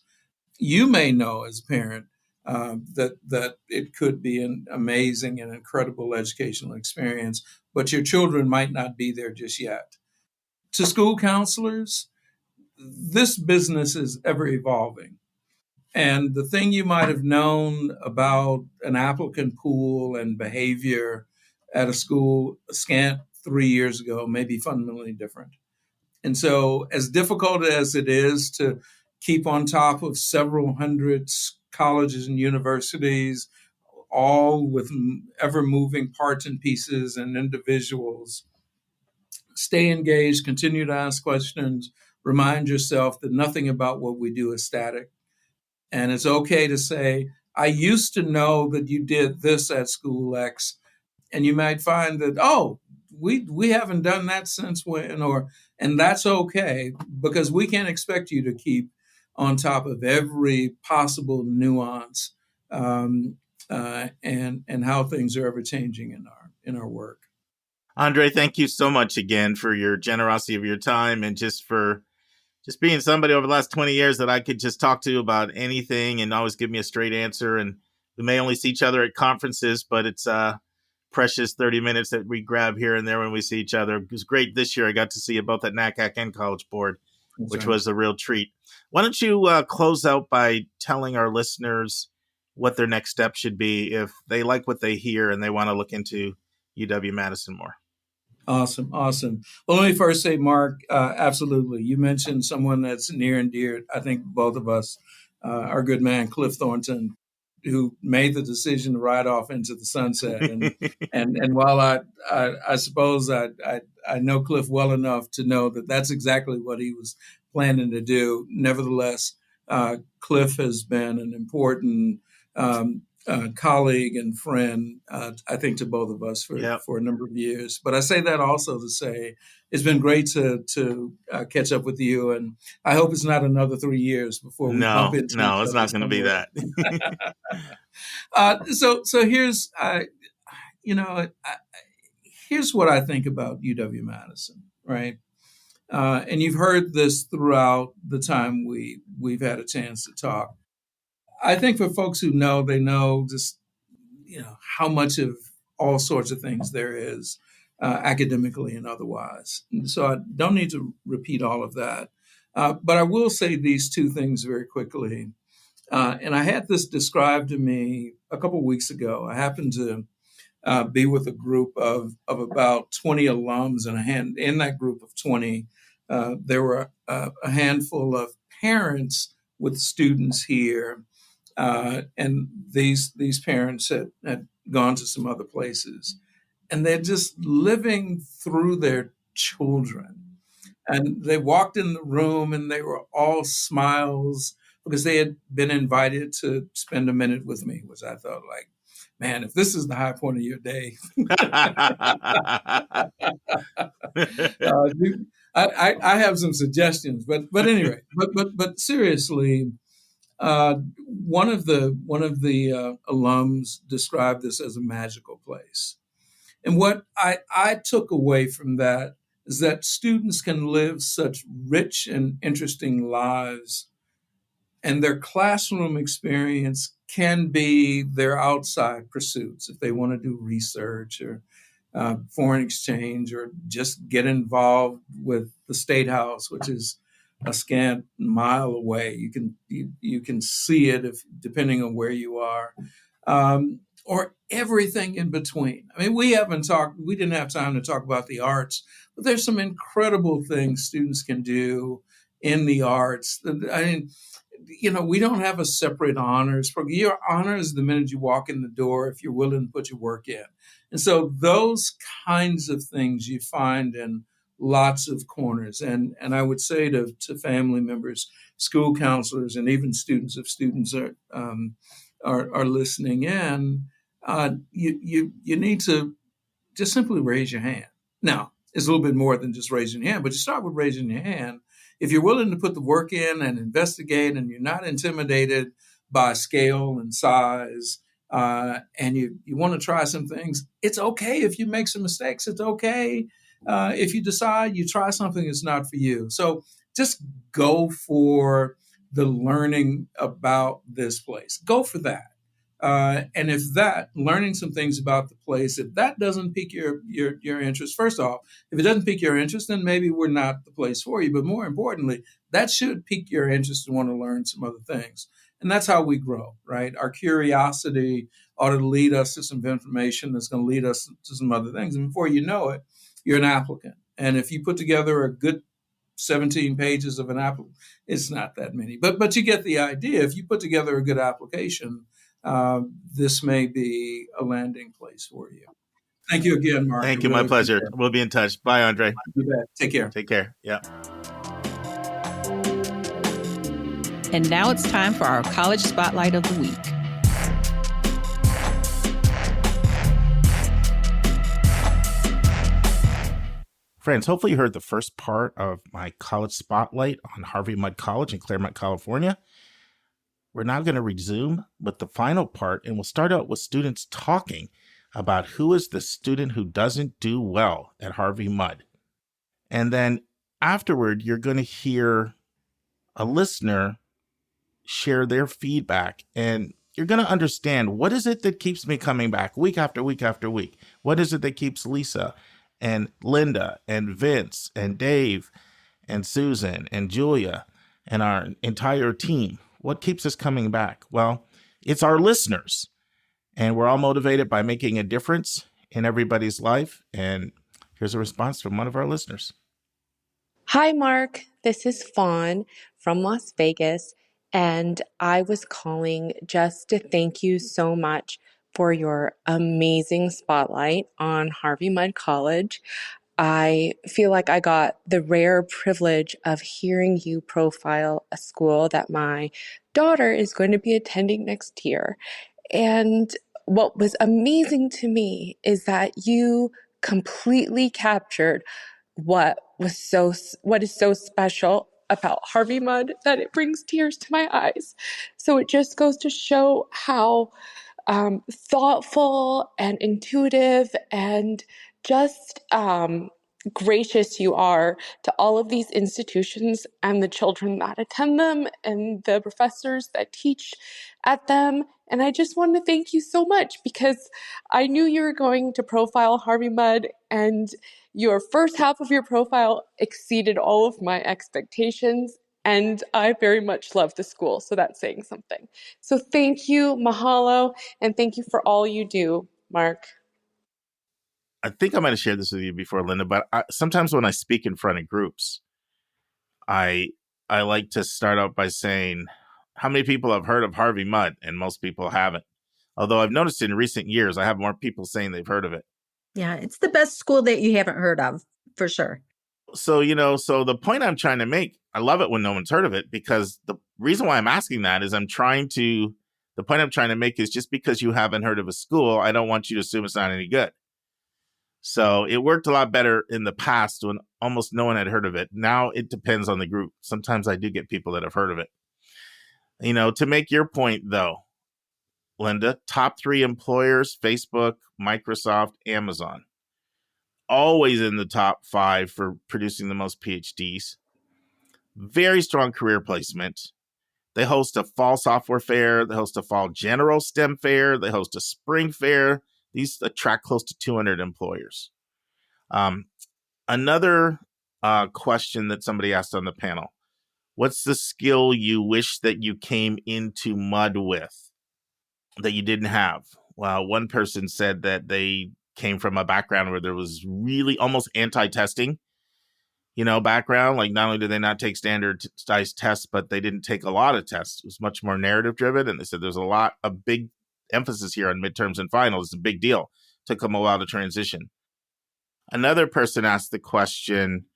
You may know as a parent that it could be an amazing and incredible educational experience, but your children might not be there just yet. To school counselors, this business is ever evolving. And the thing you might have known about an applicant pool and behavior at a school a scant 3 years ago may be fundamentally different. And so, as difficult as it is to keep on top of several hundred colleges and universities, all with ever moving parts and pieces and individuals, stay engaged, continue to ask questions, remind yourself that nothing about what we do is static. And it's okay to say, I used to know that you did this at school X. And you might find that, oh, we haven't done that since when, and that's okay, because we can't expect you to keep on top of every possible nuance and how things are ever changing in our work. Andre, thank you so much again for your generosity of your time, and just for being somebody over the last 20 years that I could just talk to about anything and always give me a straight answer. And we may only see each other at conferences, but it's precious 30 minutes that we grab here and there when we see each other. It was great this year. I got to see you both at NACAC and College Board, which was a real treat. Why don't you close out by telling our listeners what their next step should be if they like what they hear and they want to look into UW-Madison more? Awesome. Well, let me first say, Mark, absolutely. You mentioned someone that's near and dear, I think both of us, our good man, Cliff Thornton, who made the decision to ride off into the sunset. And while I suppose I know Cliff well enough to know that that's exactly what he was planning to do, nevertheless, Cliff has been an important colleague and friend, I think, to both of us for a number of years. But I say that also to say it's been great to catch up with you, and I hope it's not another 3 years before we bump into each other. No, it's not going to be that. So here's here's what I think about UW-Madison, right? And you've heard this throughout the time we've had a chance to talk. I think for folks who know, they know just, how much of all sorts of things there is academically and otherwise. And so I don't need to repeat all of that. But I will say these two things very quickly. And I had this described to me a couple of weeks ago. I happened to be with a group of about 20 alums, and in that group of 20, there were a handful of parents with students here And these parents had gone to some other places, and they're just living through their children. And they walked in the room and they were all smiles because they had been invited to spend a minute with me, which I thought, like, man, if this is the high point of your day, I have some suggestions. But anyway, but seriously, one of the alums described this as a magical place. And what I took away from that is that students can live such rich and interesting lives, and their classroom experience can be their outside pursuits if they want to do research or foreign exchange or just get involved with the State House, which is a scant mile away. You can see it if depending on where you are. Or everything in between. I mean, we didn't have time to talk about the arts, but there's some incredible things students can do in the arts. I mean, we don't have a separate honors program. Your honors the minute you walk in the door, if you're willing to put your work in. And so those kinds of things you find in lots of corners. And I would say to family members, school counselors, and even students, if students are listening in, you need to just simply raise your hand. Now, it's a little bit more than just raising your hand, but you start with raising your hand. If you're willing to put the work in and investigate, and you're not intimidated by scale and size, and you want to try some things, it's okay if you make some mistakes. It's okay if you decide you try something that's not for you. So just go for the learning about this place. Go for that. And if learning some things about the place, if that doesn't pique your interest, first off, if it doesn't pique your interest, then maybe we're not the place for you. But more importantly, that should pique your interest to want to learn some other things. And that's how we grow, right? Our curiosity ought to lead us to some information that's going to lead us to some other things. And before you know it, you're an applicant. And if you put together a good 17 pages of an applicant, it's not that many, but you get the idea. If you put together a good application, this may be a landing place for you. Thank you again, Mark. Thank you. My pleasure. We'll be in touch. Bye, Andre. Take care. Take care. Yeah. And now it's time for our College Spotlight of the Week. Friends, hopefully you heard the first part of my college spotlight on Harvey Mudd College in Claremont, California. We're now going to resume with the final part, and we'll start out with students talking about who is the student who doesn't do well at Harvey Mudd. And then afterward, you're going to hear a listener share their feedback, and you're going to understand, what is it that keeps me coming back week after week after week? What is it that keeps Lisa and Lynda and Vince and Dave and Susan and Julia and our entire team? What keeps us coming back? Well, it's our listeners. And we're all motivated by making a difference in everybody's life. And here's a response from one of our listeners. Hi, Mark. This is Fawn from Las Vegas. And I was calling just to thank you so much for your amazing spotlight on Harvey Mudd College. I feel like I got the rare privilege of hearing you profile a school that my daughter is going to be attending next year. And what was amazing to me is that you completely captured what is so special about Harvey Mudd that it brings tears to my eyes. So it just goes to show how thoughtful and intuitive and just gracious you are to all of these institutions and the children that attend them and the professors that teach at them. And I just want to thank you so much, because I knew you were going to profile Harvey Mudd, and your first half of your profile exceeded all of my expectations. And I very much love the school, so that's saying something. So thank you, mahalo, and thank you for all you do, Mark. I think I might have shared this with you before, Lynda, but sometimes when I speak in front of groups, I like to start out by saying how many people have heard of Harvey Mudd? And most people haven't. Although I've noticed in recent years, I have more people saying they've heard of it. Yeah, it's the best school that you haven't heard of, for sure. So, so the point I'm trying to make, I love it when no one's heard of it, because the reason why I'm asking that is the point I'm trying to make is just because you haven't heard of a school, I don't want you to assume it's not any good. So it worked a lot better in the past when almost no one had heard of it. Now it depends on the group. Sometimes I do get people that have heard of it. To make your point, though, Lynda, top 3 employers: Facebook, Microsoft, Amazon. Always in the top 5 for producing the most PhDs. Very strong career placement. They host a fall software fair. They host a fall general STEM fair. They host a spring fair. These attract close to 200 employers. Another question that somebody asked on the panel: what's the skill you wish that you came into Mudd with that you didn't have? Well, one person said that they came from a background where there was really almost anti-testing, background. Like, not only did they not take standardized tests, but they didn't take a lot of tests. It was much more narrative driven. And they said there's a big emphasis here on midterms and finals. It's a big deal. Took them a while to transition. Another person asked the question,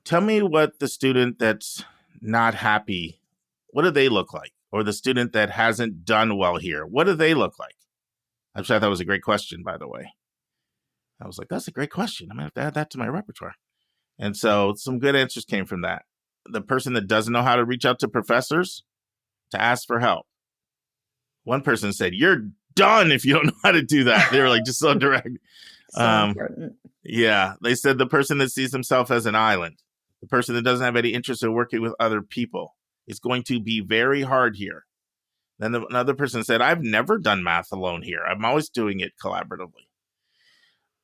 tell me what the student that's not happy, what do they look like? Or the student that hasn't done well here, what do they look like? I thought that was a great question, by the way. I was like, that's a great question. I'm going to have to add that to my repertoire. And so some good answers came from that. The person that doesn't know how to reach out to professors to ask for help. One person said, you're done if you don't know how to do that. They were like, just so direct. Important. Yeah. They said the person that sees himself as an island, the person that doesn't have any interest in working with other people, is going to be very hard here. Then another person said, I've never done math alone here. I'm always doing it collaboratively.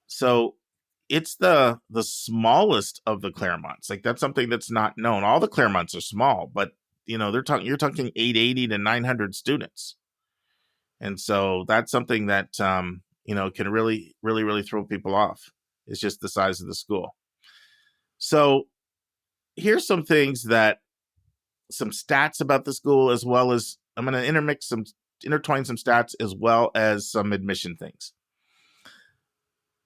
So it's the smallest of the Claremonts. Like, that's something that's not known. All the Claremonts are small, but you're talking 880 to 900 students. And so that's something that can really, really, really throw people off. It's just the size of the school. So here's some things some stats about the school, as well as I'm going to intertwine some stats as well as some admission things.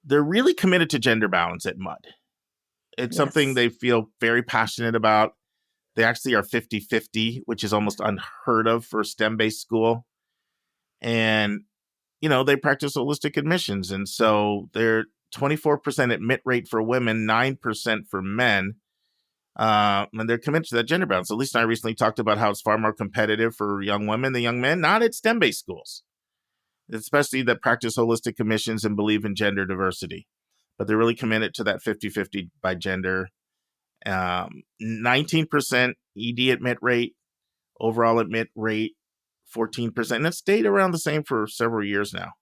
They're really committed to gender balance at Mudd. It's something they feel very passionate about. They actually are 50-50, which is almost unheard of for a STEM-based school. And, they practice holistic admissions. And so they're 24% admit rate for women, 9% for men. And they're committed to that gender balance. At least I recently talked about how it's far more competitive for young women than young men, not at STEM-based schools, especially that practice holistic admissions and believe in gender diversity. But they're really committed to that 50-50 by gender. 19% ED admit rate, overall admit rate, 14%. And it stayed around the same for several years now.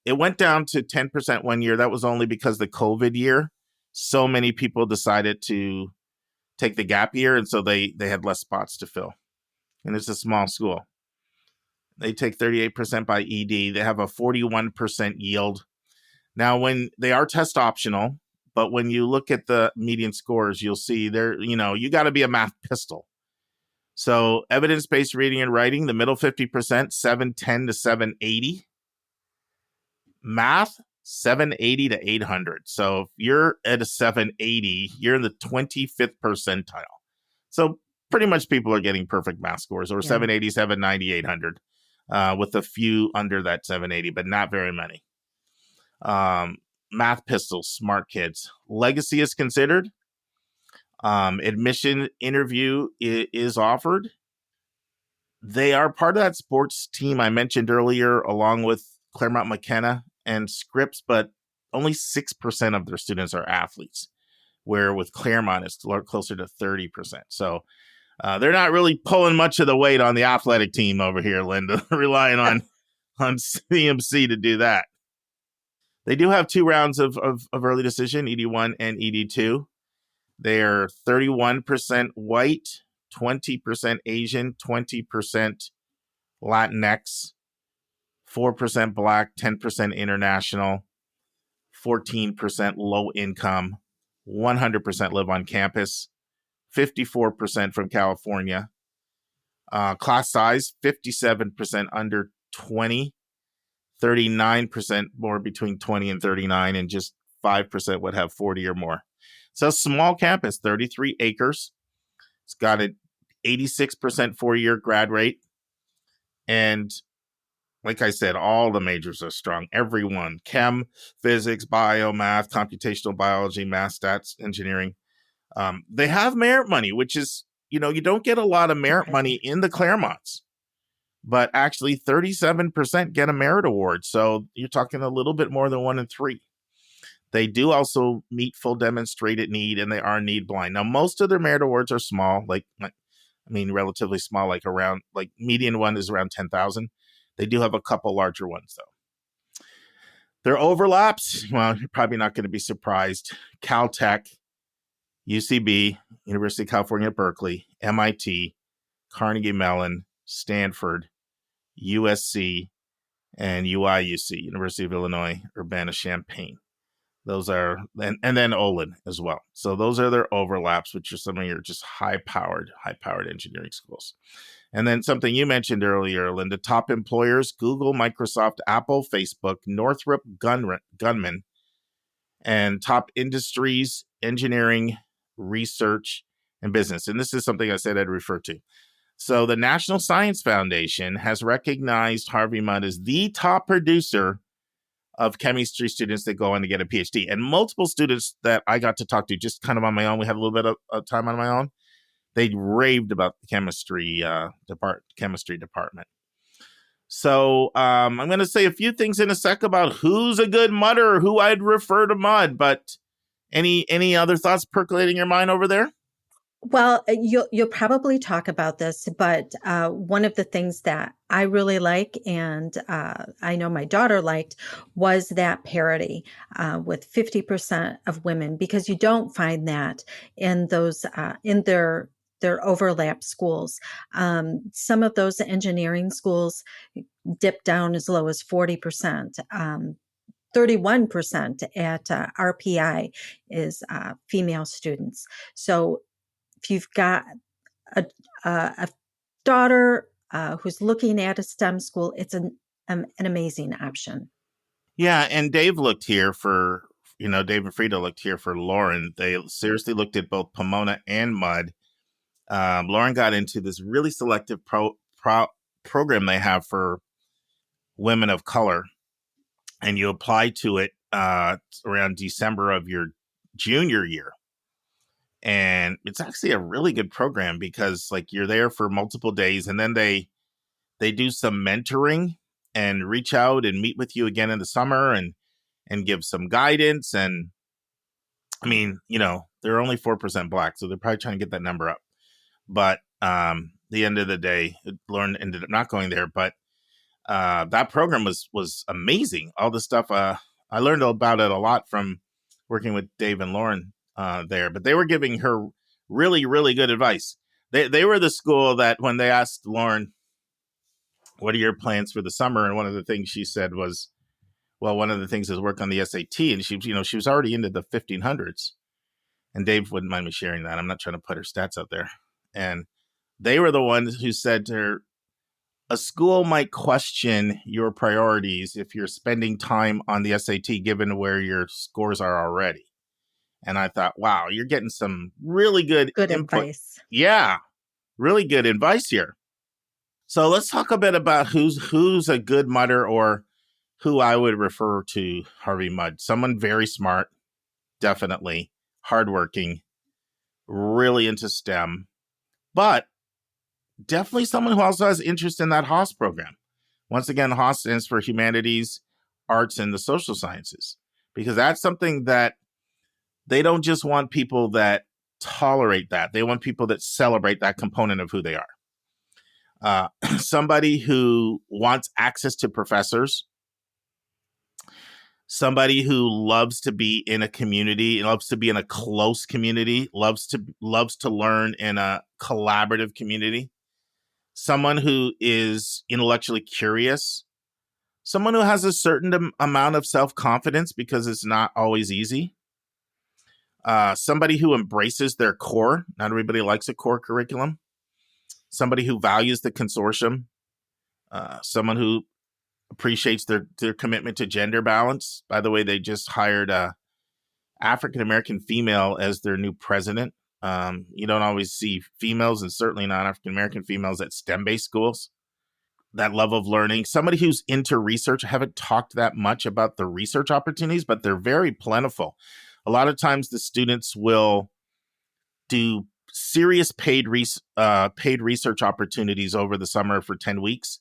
It went down to 10% one year. That was only because the COVID year, so many people decided to take the gap year, and so they had less spots to fill. And it's a small school. They take 38% by ED. They have a 41% yield. Now, when they are test optional, but when you look at the median scores, you'll see you got to be a math pistol. So evidence-based reading and writing, the middle 50%, 710 to 780. Math, 780 to 800. So if you're at a 780, you're in the 25th percentile. So pretty much people are getting perfect math scores, or 780, 790, 800, with a few under that 780, but not very many. Math pistols, smart kids. Legacy is considered. Admission interview is offered. They are part of that sports team I mentioned earlier, along with Claremont McKenna and Scripps, but only 6% of their students are athletes, where with Claremont it's closer to 30%. So they're not really pulling much of the weight on the athletic team over here, Lynda, relying on CMC to do that. They do have 2 rounds of early decision, ED1 and ED2. They're 31% white, 20% Asian, 20% Latinx, 4% Black, 10% international, 14% low income, 100% live on campus, 54% from California, Class size, 57% under 20, 39% more between 20 and 39, and just 5% would have 40 or more. So small campus, 33 acres. It's got an 86% four-year grad rate. And like I said, all the majors are strong. Everyone, chem, physics, bio, math, computational biology, math, stats, engineering. They have merit money, which is, you don't get a lot of merit money in the Claremonts, but actually 37% get a merit award. So you're talking a little bit more than 1 in 3. They do also meet full demonstrated need, and they are need blind. Now, most of their merit awards are small, relatively small, like median one is around 10,000. They do have a couple larger ones, though. Their overlaps, well, you're probably not going to be surprised. Caltech, UCB, University of California, Berkeley, MIT, Carnegie Mellon, Stanford, USC, and UIUC, University of Illinois, Urbana-Champaign. Those are, and then Olin as well. So those are their overlaps, which are some of your just high-powered engineering schools. And then something you mentioned earlier, Lynda, top employers, Google, Microsoft, Apple, Facebook, Northrop Grumman, and top industries, engineering, research, and business. And this is something I said I'd refer to. So the National Science Foundation has recognized Harvey Mudd as the top producer of chemistry students that go on to get a PhD. And multiple students that I got to talk to just kind of on my own, we had a little bit of time on my own, they raved about the chemistry department. So I'm going to say a few things in a sec about who's a good Mudder, who I'd refer to Mudd, but any other thoughts percolating your mind over there? Well, you'll probably talk about this, but one of the things that I really like, and I know my daughter liked, was that parity with 50% of women, because you don't find that in those in their overlap schools. Some of those engineering schools dip down as low as 40%. 31% at RPI is female students. So if you've got a daughter who's looking at a STEM school, it's an amazing option. Yeah, and Dave looked here for, Dave and Frida looked here for Lauren. They seriously looked at both Pomona and Mudd. Lauren got into this really selective program they have for women of color, and you apply to it around December of your junior year. And it's actually a really good program because you're there for multiple days, and then they do some mentoring and reach out and meet with you again in the summer and give some guidance. And I mean, they're only 4% Black, so they're probably trying to get that number up. But the end of the day, Lauren ended up not going there. But that program was amazing. All the stuff I learned about it a lot from working with Dave and Lauren there, but they were giving her really, really good advice. They were the school that when they asked Lauren, what are your plans for the summer? And one of the things she said was, well, one of the things is work on the SAT. And she was already into the 1500s. And Dave wouldn't mind me sharing that. I'm not trying to put her stats out there. And they were the ones who said to her, a school might question your priorities if you're spending time on the SAT, given where your scores are already. And I thought, wow, you're getting some really good advice. Yeah, really good advice here. So let's talk a bit about who's a good Mudder, or who I would refer to Harvey Mudd. Someone very smart, definitely, hardworking, really into STEM, but definitely someone who also has interest in that HOS program. Once again, HOS stands for Humanities, Arts, and the Social Sciences, because that's something that they don't just want people that tolerate that. They want people that celebrate that component of who they are. Somebody who wants access to professors, somebody who loves to be in a community, loves to be in a close community, loves to learn in a collaborative community, someone who is intellectually curious, someone who has a certain amount of self-confidence, because it's not always easy. Somebody who embraces their core. Not everybody likes a core curriculum. somebody who values the consortium, someone who appreciates their commitment to gender balance. By the way, they just hired a African-American female as their new president. You don't always see females, and certainly not African-American females, at STEM-based schools. That love of learning. Somebody who's into research. I haven't talked that much about the research opportunities, but they're very plentiful. A lot of times the students will do serious paid research opportunities over the summer for 10 weeks,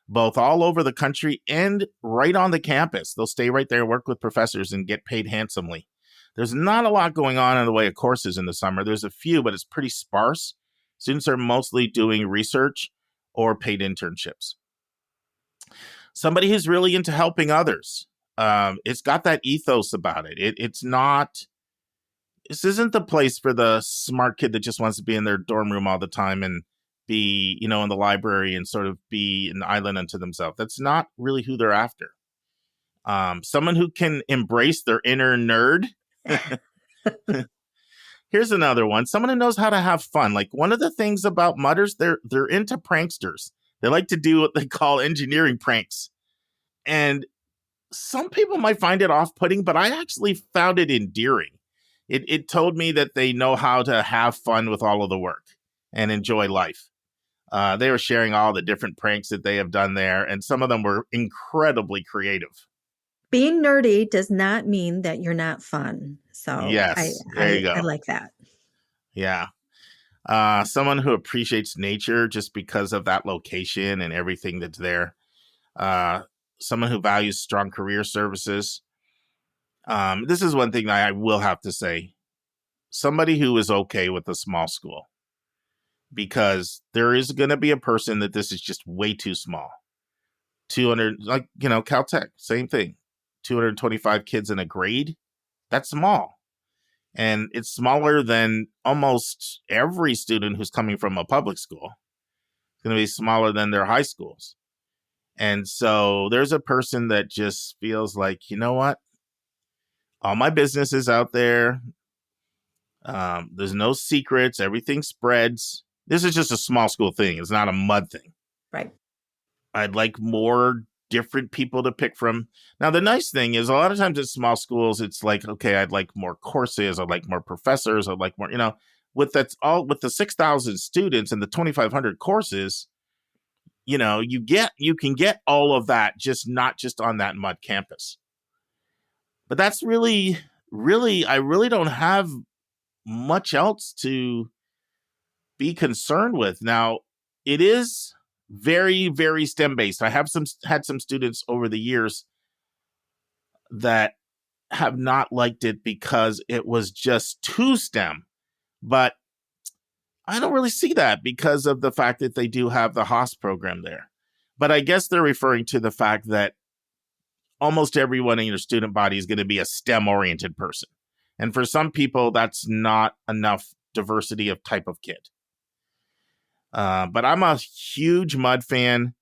both all over the country and right on the campus. They'll stay right there, work with professors, and get paid handsomely. There's not a lot going on in the way of courses in the summer. There's a few, but it's pretty sparse. Students are mostly doing research or paid internships. Somebody who's really into helping others. It's got that ethos about it. This isn't the place for the smart kid that just wants to be in their dorm room all the time and be, in the library and sort of be an island unto themselves. That's not really who they're after. Someone who can embrace their inner nerd. Here's another one. Someone who knows how to have fun. Like, one of the things about Mudders, they're into pranksters. They like to do what they call engineering pranks. And some people might find it off-putting, but I actually found it endearing. It told me that they know how to have fun with all of the work and enjoy life. They were sharing all the different pranks that they have done there, and some of them were incredibly creative. Being nerdy does not mean that you're not fun. So yes, there you go. I like that. Yeah. Someone who appreciates nature just because of that location and everything that's there. Someone who values strong career services. This is one thing I will have to say. Somebody who is okay with a small school. Because there is going to be a person that this is just way too small. 200, like, Caltech, same thing. 225 kids in a grade. That's small. And it's smaller than almost every student who's coming from a public school. It's going to be smaller than their high schools. And so there's a person that just feels like, you know what? All my business is out there. There's no secrets. Everything spreads. This is just a small school thing. It's not a mud thing. Right. I'd like more different people to pick from. Now, the nice thing is a lot of times at small schools, it's like, okay, I'd like more courses. I'd like more professors. I'd like more, with the 6,000 students and the 2,500 courses, you can get all of that, not just on that mud campus. But that's really, I really don't have much else to be concerned with. Now, it is very, very STEM based. I have had some students over the years that have not liked it because it was just too STEM. But I don't really see that because of the fact that they do have the Haas program there. But I guess they're referring to the fact that almost everyone in your student body is going to be a STEM-oriented person. And for some people, that's not enough diversity of type of kid. But I'm a huge mud fan.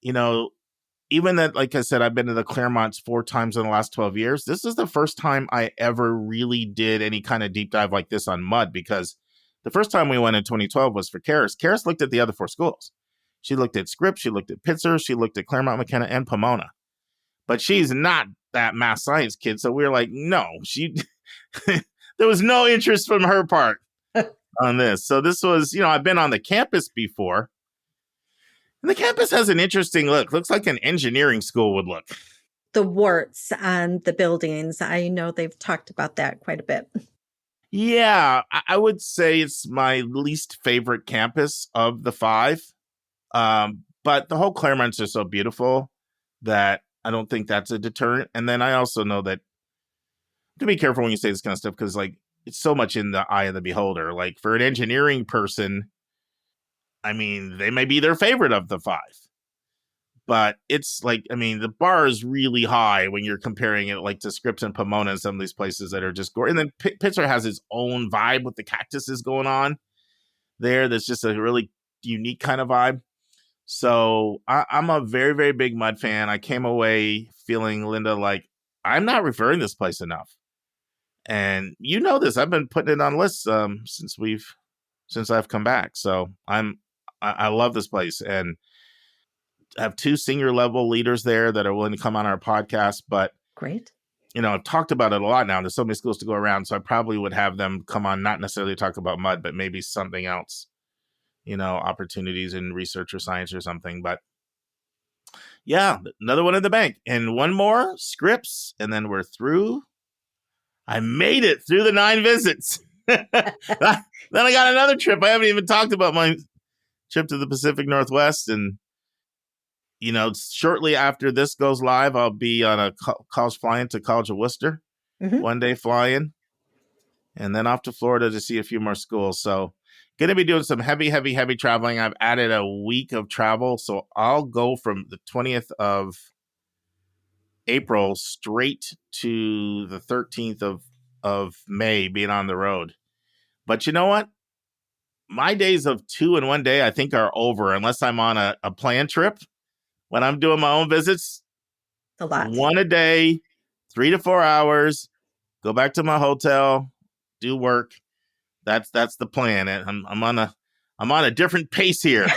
Even that, like I said, I've been to the Claremonts 4 times in the last 12 years. This is the first time I ever really did any kind of deep dive like this on mud, because the first time we went in 2012 was for Karis. Karis looked at the other 4 schools. She looked at Scripps, she looked at Pitzer, she looked at Claremont McKenna and Pomona. But she's not that math science kid. So we were like, no, there was no interest from her part on this. So this was, I've been on the campus before. And the campus has an interesting look. Looks like an engineering school would look. The warts on the buildings, I know they've talked about that quite a bit. Yeah, I would say it's my least favorite campus of the 5. But the whole Claremonts are so beautiful that I don't think that's a deterrent. And then I also know that to be careful when you say this kind of stuff, because it's so much in the eye of the beholder. Like, for an engineering person, I mean, they may be their favorite of the 5. But it's like, the bar is really high when you're comparing it to Scripps and Pomona and some of these places that are just gorgeous. And then Pitzer has its own vibe with the cactuses going on there. That's just a really unique kind of vibe. So I'm a very, very big mud fan. I came away feeling, Lynda, like I'm not referring this place enough. And this, I've been putting it on lists since I've come back. So I'm I love this place, and I have 2 senior level leaders there that are willing to come on our podcast. But, Great. I've talked about it a lot now. There's so many schools to go around. So I probably would have them come on, not necessarily talk about mud, but maybe something else, opportunities in research or science or something. But yeah, another one in the bank. And one more, Scripps, and then we're through. I made it through the 9 visits. Then I got another trip. I haven't even talked about my trip to the Pacific Northwest. And, shortly after this goes live, I'll be on a college flying to College of Worcester, 1 day flying, and then off to Florida to see a few more schools. So going to be doing some heavy traveling. I've added a week of travel. So I'll go from the 20th of April straight to the 13th of May being on the road. But you know what? My days of 2 in 1 day, I think, are over unless I'm on a planned trip. When I'm doing my own visits, A lot. 1 a day, 3 to 4 hours, go back to my hotel, do work. That's the plan. And I'm on a different pace here.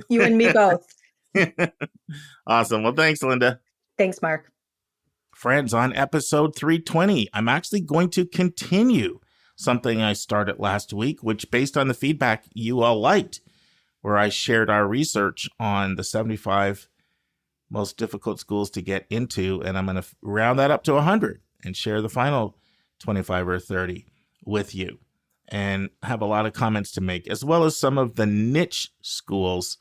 You and me both. Awesome. Well, thanks, Lynda. Thanks, Mark. Friends, on episode 320, I'm actually going to continue something I started last week, which based on the feedback you all liked, where I shared our research on the 75 most difficult schools to get into. And I'm going to round that up to 100 and share the final 25 or 30 with you, and have a lot of comments to make, as well as some of the niche schools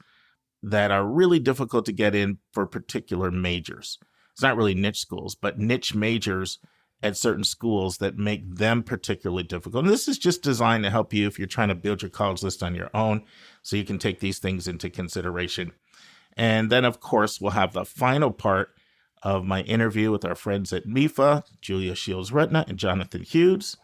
that are really difficult to get in for particular majors. It's not really niche schools, but niche majors at certain schools that make them particularly difficult. And this is just designed to help you if you're trying to build your college list on your own, so you can take these things into consideration. And then, of course, we'll have the final part of my interview with our friends at MIFA, Julia Shields-Rutna and Jonathan Hughes.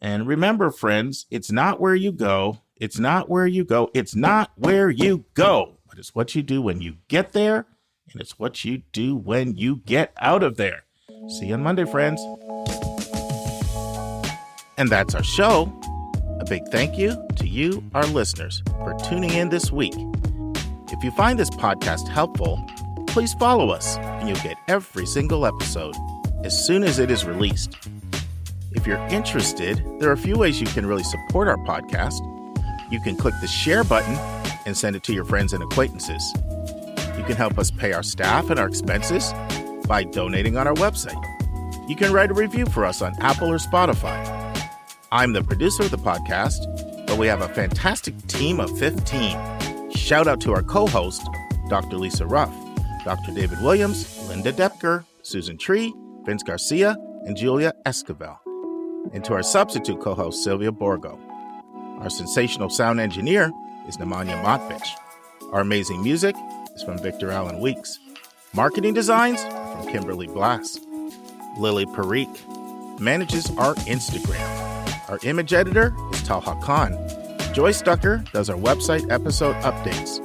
And remember, friends, it's not where you go. It's not where you go. It's not where you go. But it's what you do when you get there. And it's what you do when you get out of there. See you on Monday, friends. And that's our show. A big thank you to you, our listeners, for tuning in this week. If you find this podcast helpful, please follow us, and you'll get every single episode as soon as it is released. If you're interested, there are a few ways you can really support our podcast. You can click the share button and send it to your friends and acquaintances. You can help us pay our staff and our expenses by donating on our website. You can write a review for us on Apple or Spotify. I'm the producer of the podcast, but we have a fantastic team of 15. Shout out to our co-host, Dr. Lisa Ruff, Dr. David Williams, Lynda Depker, Susan Tree, Vince Garcia, and Julia Esquivel. And to our substitute co-host, Sylvia Borgo. Our sensational sound engineer is Nemanja Motvich. Our amazing music is from Victor Allen Weeks. Marketing designs are from Kimberly Blass. Lily Parikh manages our Instagram. Our image editor is Talha Khan. Joyce Ducker does our website episode updates.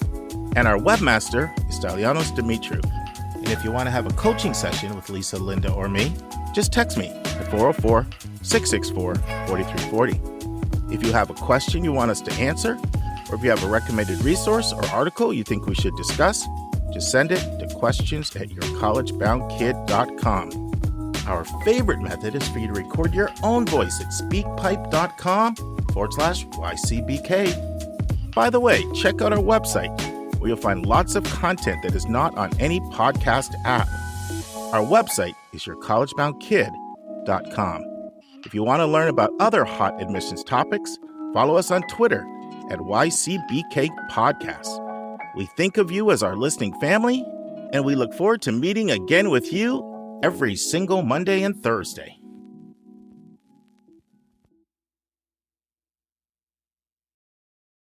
And our webmaster is Stalianos Dimitriou. And if you want to have a coaching session with Lisa, Lynda, or me, just text me at 404-664-4340. If you have a question you want us to answer, or if you have a recommended resource or article you think we should discuss, just send it to questions@yourcollegeboundkid.com. Our favorite method is for you to record your own voice at speakpipe.com/YCBK. By the way, check out our website, where you'll find lots of content that is not on any podcast app. Our website is yourcollegeboundkid.com. If you want to learn about other hot admissions topics, follow us on Twitter at YCBK Podcasts. We think of you as our listening family, and we look forward to meeting again with you every single Monday and Thursday.